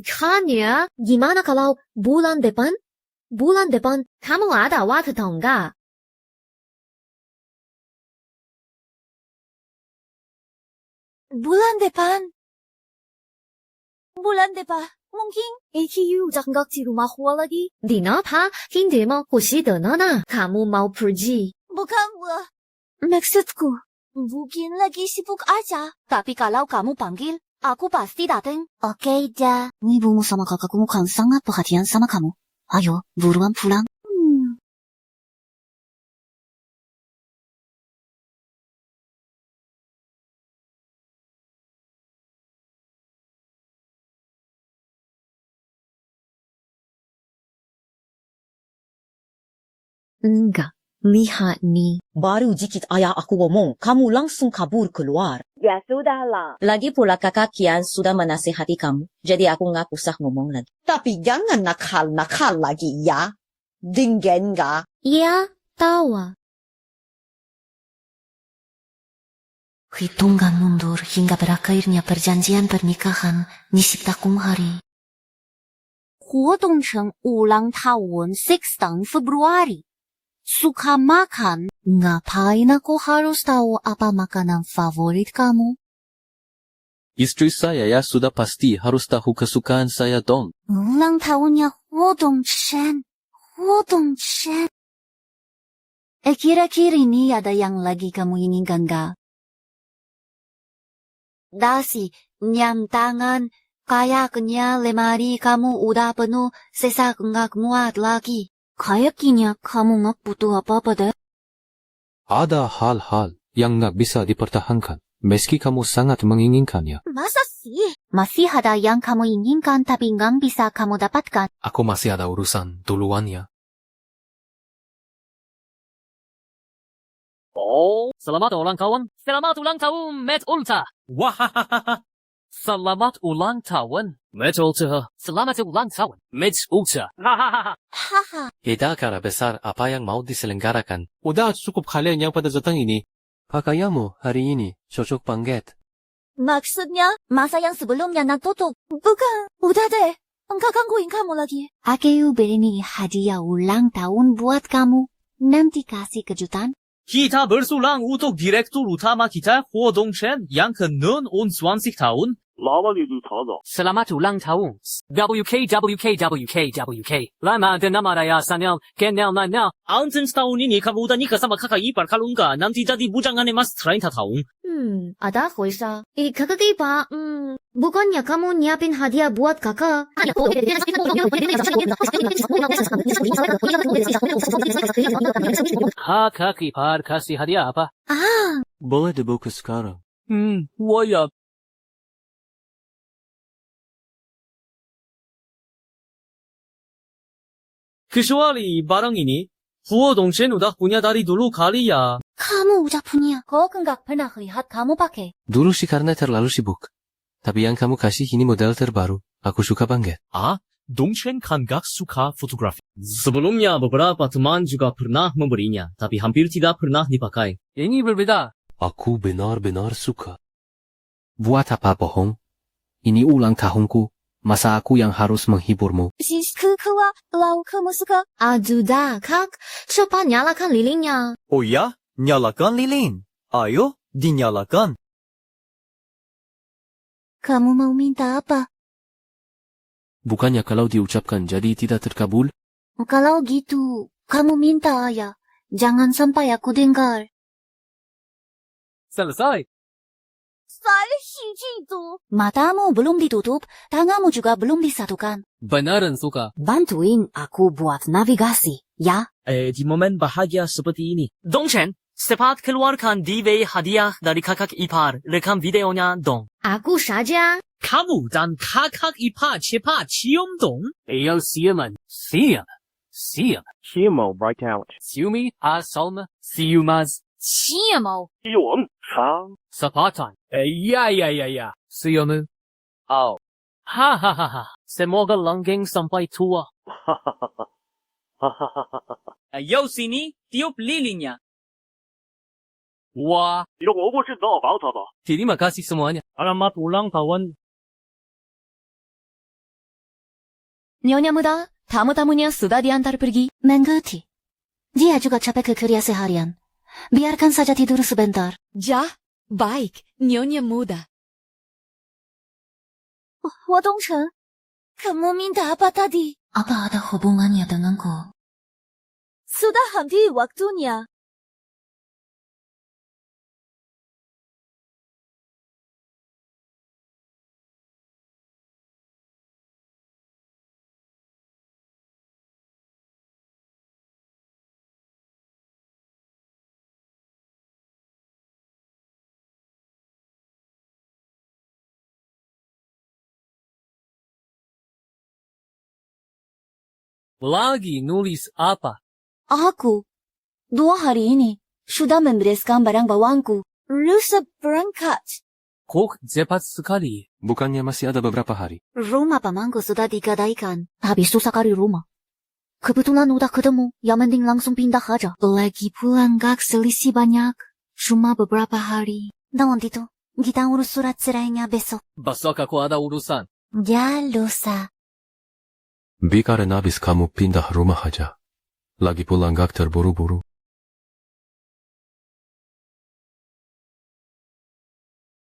Kan ya. Gimana kalau bulan depan? Bulan depan, kamu ada waktu enggak? Bulan depan? Bulan deh, Pak. Mungkin AQ udah nggak di rumah Hua lagi. Di napa, hindi mo kusida nana. Kamu mau pergi. Bukan, Bu. Maksudku, mungkin lagi sibuk aja. Tapi kalau kamu panggil, aku pasti datang. Oke, dah. Ibumu sama kakakmu kan sangat perhatian sama kamu. Ayo, buruan pulang. Enggak, lihat nih. Baru dikit ayah aku ngomong, kamu langsung kabur keluar. Ya sudahlah. Lagi pula kakak Kian sudah menasihati kamu, jadi aku nggak usah ngomong lagi. Tapi jangan nakal-nakal lagi ya. Dengen nggak? Ya, tawa. Hitungan mundur hingga berakhirnya perjanjian pernikahan di Siptakum hari. 活动成ulang tahun 6 Februari. Suka makan? Ngapain aku harus tahu apa makanan favorit kamu? Istri saya ya sudah pasti harus tahu kesukaan saya dong. Ulang tahunnya Hodongchen. Kira-kira ini ada yang lagi kamu inginkan gak? Dasi, nyam tangan, kayaknya lemari kamu udah penuh, sesak nggak muat lagi. Kayaknya kamu nggak butuh apa-apa deh. Ada hal-hal yang nggak bisa dipertahankan, meski kamu sangat menginginkannya. Masa sih? Masih ada yang kamu inginkan tapi nggak bisa kamu dapatkan. Aku masih ada urusan duluan ya. Oh, selamat ulang tahun. Selamat ulang tahun, Matt Ulta. Wahahaha. Selamat ulang tahun, Matt Ulta. Selamat ulang tahun, Matt Ulta. Hahaha. Kita acara besar apa yang mau diselenggarakan. Udah cukup kalian yang pada datang ini. Pakaianmu hari ini cocok banget. Maksudnya, masa yang sebelumnya nak tutup? Bukan, udah deh. Enggak gangguin kamu lagi. Aku beli hadiah ulang tahun buat kamu. Nanti kasih kejutan. Kita bersulang untuk Direktur Utama kita, Hodongchen, yang ke-29 tahun. Selamat ulang tahun. WK. Lama dan nama raya Sanel, Kenel Nanel. Anten tahun ini kamu udah nikah sama kakak ipar kalau enggak, nanti jadi bujangan emas 30 tahun. Ada kuisa. Kakak ipar, bukannya kamu nyiapin hadiah buat kakak? Kakak ipar kasih hadiah apa? Boleh dibuka sekarang. Wajab. Kecuali barang ini, Hodongchen udah punya dari dulu kali ya. Kamu udah punya. Kok nggak pernah lihat kamu pakai? Dulu sih karena terlalu sibuk. Tapi yang kamu kasih ini model terbaru. Aku suka banget. Dongchen kan gak suka fotografi. Sebelumnya beberapa teman juga pernah memberinya, tapi hampir tidak pernah dipakai. Ini berbeda. Aku benar-benar suka. Buat apa bohong? Ini ulang tahunku. Masa aku yang harus menghiburmu? Sudah, Kak. Cepat nyalakan lilinnya. Oh ya? Nyalakan lilin. Ayo, dinyalakan. Kamu mau minta apa? Bukannya kalau diucapkan jadi tidak terkabul? Kalau gitu, kamu minta ya. Jangan sampai aku dengar. Selesai. Matamu belum ditutup, tanganmu juga belum disatukan. Beneran suka. Bantuin aku buat navigasi, ya? Di momen bahagia seperti ini. Dongchen, cepat keluarkan DV hadiah dari kakak ipar. Rekam videonya dong. Aku saja. Kamu dan kakak ipar cepat cium dong. Ayo ciuman. Cium. Ciumo, right out. Ciumi, Salma, ciumas. Ciumo. Cium, sang. Sepatan. Ya. Ciumu. Oh. Hahaha. Semoga langgeng sampai tua. Ayo sini, tiup lilinnya. Wah. Terima kasih semuanya. Selamat ulang tahun. Nyonya muda, tamu-tamunya sudah diantar pergi. Mengerti. Dia juga capek kerja seharian. Biarkan saja tidur sebentar. Baik, Nyonya muda. Wadongchen, kamu minta apa tadi? Apa ada hubungannya denganku? Sudah habis waktunya. Lagi nulis apa? Aku, 2 hari ini, sudah membereskan barang bawangku. Lusa berangkat. Kok cepat sekali? Bukannya masih ada beberapa hari? Rumah pamanku sudah digadaikan. Habis susah cari rumah. Kebetulan udah ketemu, yang penting langsung pindah aja. Lagi pulang gak selisih banyak. Cuma beberapa hari. Nanti tuh, kita urus surat cerainya besok. Besok aku ada urusan. Ya, lusa. Biarin habis kamu pindah rumah aja. Lagi pulang gak terburu-buru.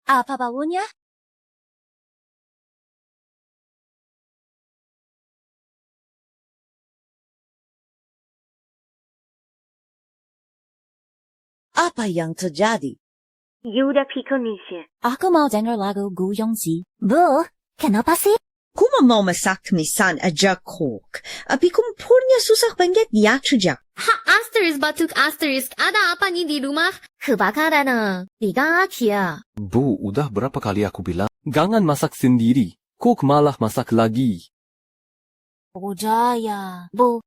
Apa baunya? Apa yang terjadi? You udah pikir nih sih. Aku mau denger lagu Gu Yongji. Bu, kenapa sih? Kuma mau masak misan aja kok. Tapi kumpulnya susah banget diacuja. Asterisk batuk asterisk. Ada apa nih di rumah? Kebakaran. Tiga kia. Bu, udah berapa kali aku bilang? Jangan masak sendiri. Kok malah masak lagi? Udah ya. Bu,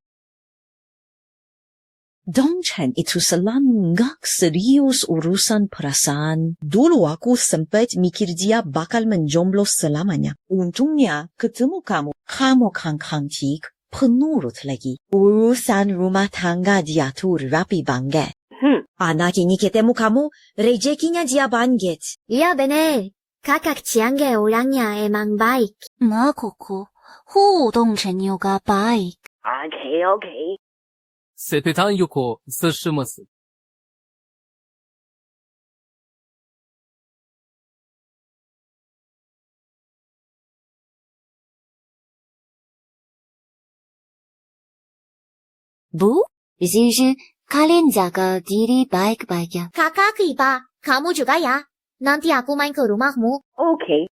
Dongchen itu selalu nggak serius urusan perasaan. Dulu aku sempat mikir dia bakal menjomblo selamanya. Untungnya ketemu kamu. Kamu kan cantik, penurut lagi. Urusan rumah tangga dia tuh rapi banget. Anak ini ketemu kamu, rezekinya dia banget. Iya bener. Kakak Ciangge orangnya emang baik. Makuku, Hu Dongchen juga baik. Okay. 세petan yuko 스시머스. Bu, Zizhi, kalian jaga diri baik-baik ya. Kakak Iba, kamu juga ya. Nanti aku main ke rumahmu. Okay.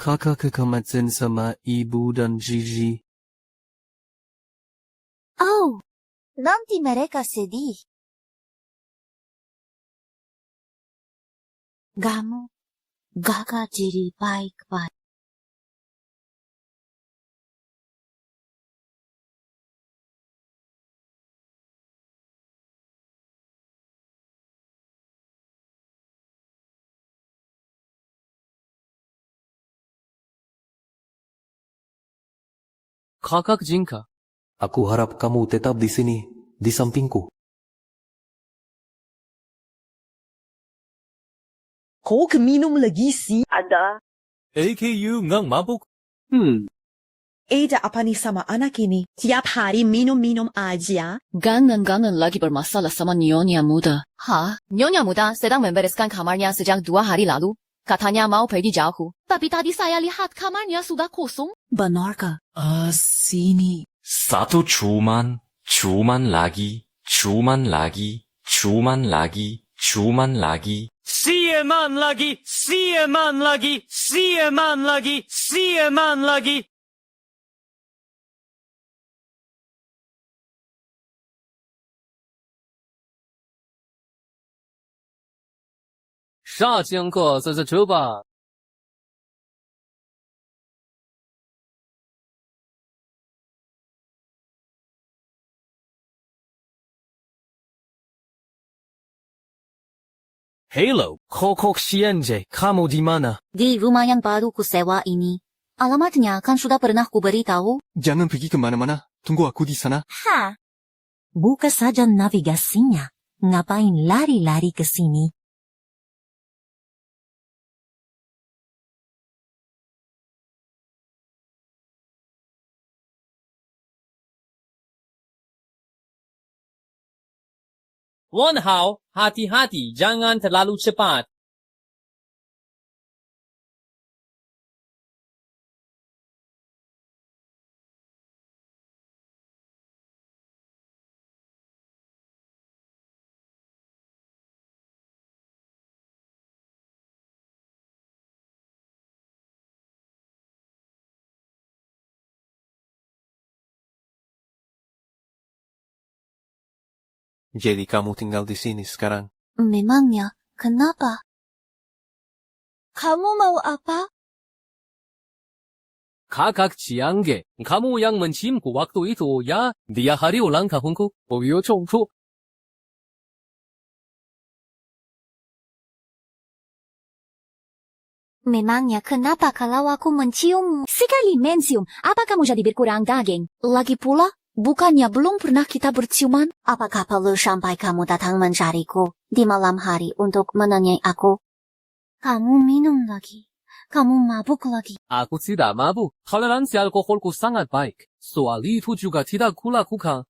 Kakak kekemasan sama ibu dan Gigi. Oh, nanti mereka sedih. Kamu jaga diri baik-baik. Kakak Jinka. Aku harap kamu tetap di sini, di sampingku. Kok minum lagi sih? Ada. AKU ngang mabuk? Ada apa nih sama anak ini? Tiap hari minum-minum aja. Gangan lagi bermasalah sama Nyonya Muda. Ha? Nyonya Muda sedang membereskan kamarnya sejak 2 hari lalu. Katanya mau pergi jauh. Tapi tadi saya lihat kamarnya sudah kosong. Benarkah? Sini. Satu cuman lagi. Siaman lagi.啥经过在这酒吧？ Hello, Kokok Sienje, kamu di mana? Di rumah yang baru ku sewa ini. Alamatnya kan sudah pernah ku beritahu. Jangan pergi kemana-mana. Tunggu aku di sana. Ha? Buka saja navigasinya. Ngapain lari-lari ke sini? Wan Hao, hati-hati, jangan terlalu cepat. Jadi kamu tinggal di sini sekarang. Memangnya, kenapa? Kamu mau apa? Kakak Ciangge, kamu yang menciumku waktu itu, ya? Dia hari ulang tahunku. Oh, yo, congfu. Memangnya kenapa kalau aku menciummu? Sekali mencium, apa kamu jadi berkurang daging? Lagi pula, bukannya belum pernah kita berciuman? Apakah perlu sampai kamu datang mencariku di malam hari untuk menanyai aku? Kamu minum lagi. Kamu mabuk lagi. Aku tidak mabuk. Toleransi alkoholku sangat baik. Soal itu juga tidak kulakukan.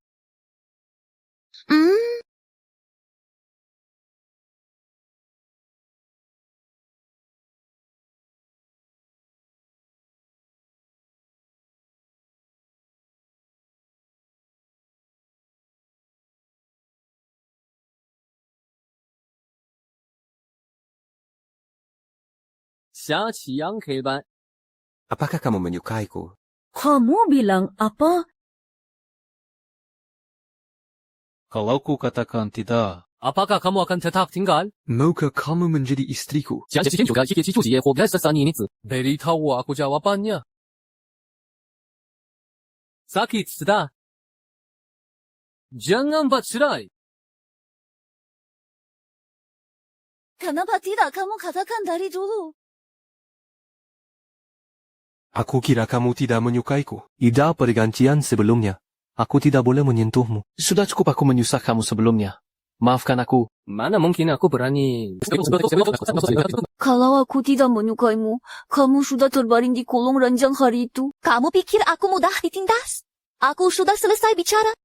Xia Qiang Keban. Apakah kamu menyukaiku? Kamu bilang apa? Kalau ku katakan tidak, apakah kamu akan tetap tinggal? maukah kamu menjadi istriku? Jangan juga jika cicu dia或sesani ini. Beritahu aku jawabannya. Sakit sudah. Jangan bercerai. Kenapa tidak kamu katakan dari dulu? Aku kira kamu tidak menyukaiku. Ida pergantian sebelumnya. Aku tidak boleh menyentuhmu. Sudah cukup aku menyusahkanmu sebelumnya. Maafkan aku. Mana mungkin aku berani. Kalau aku tidak menyukaimu, kamu sudah terbaring di kolong ranjang hari itu. Kamu pikir aku mudah ditindas? Aku sudah selesai bicara.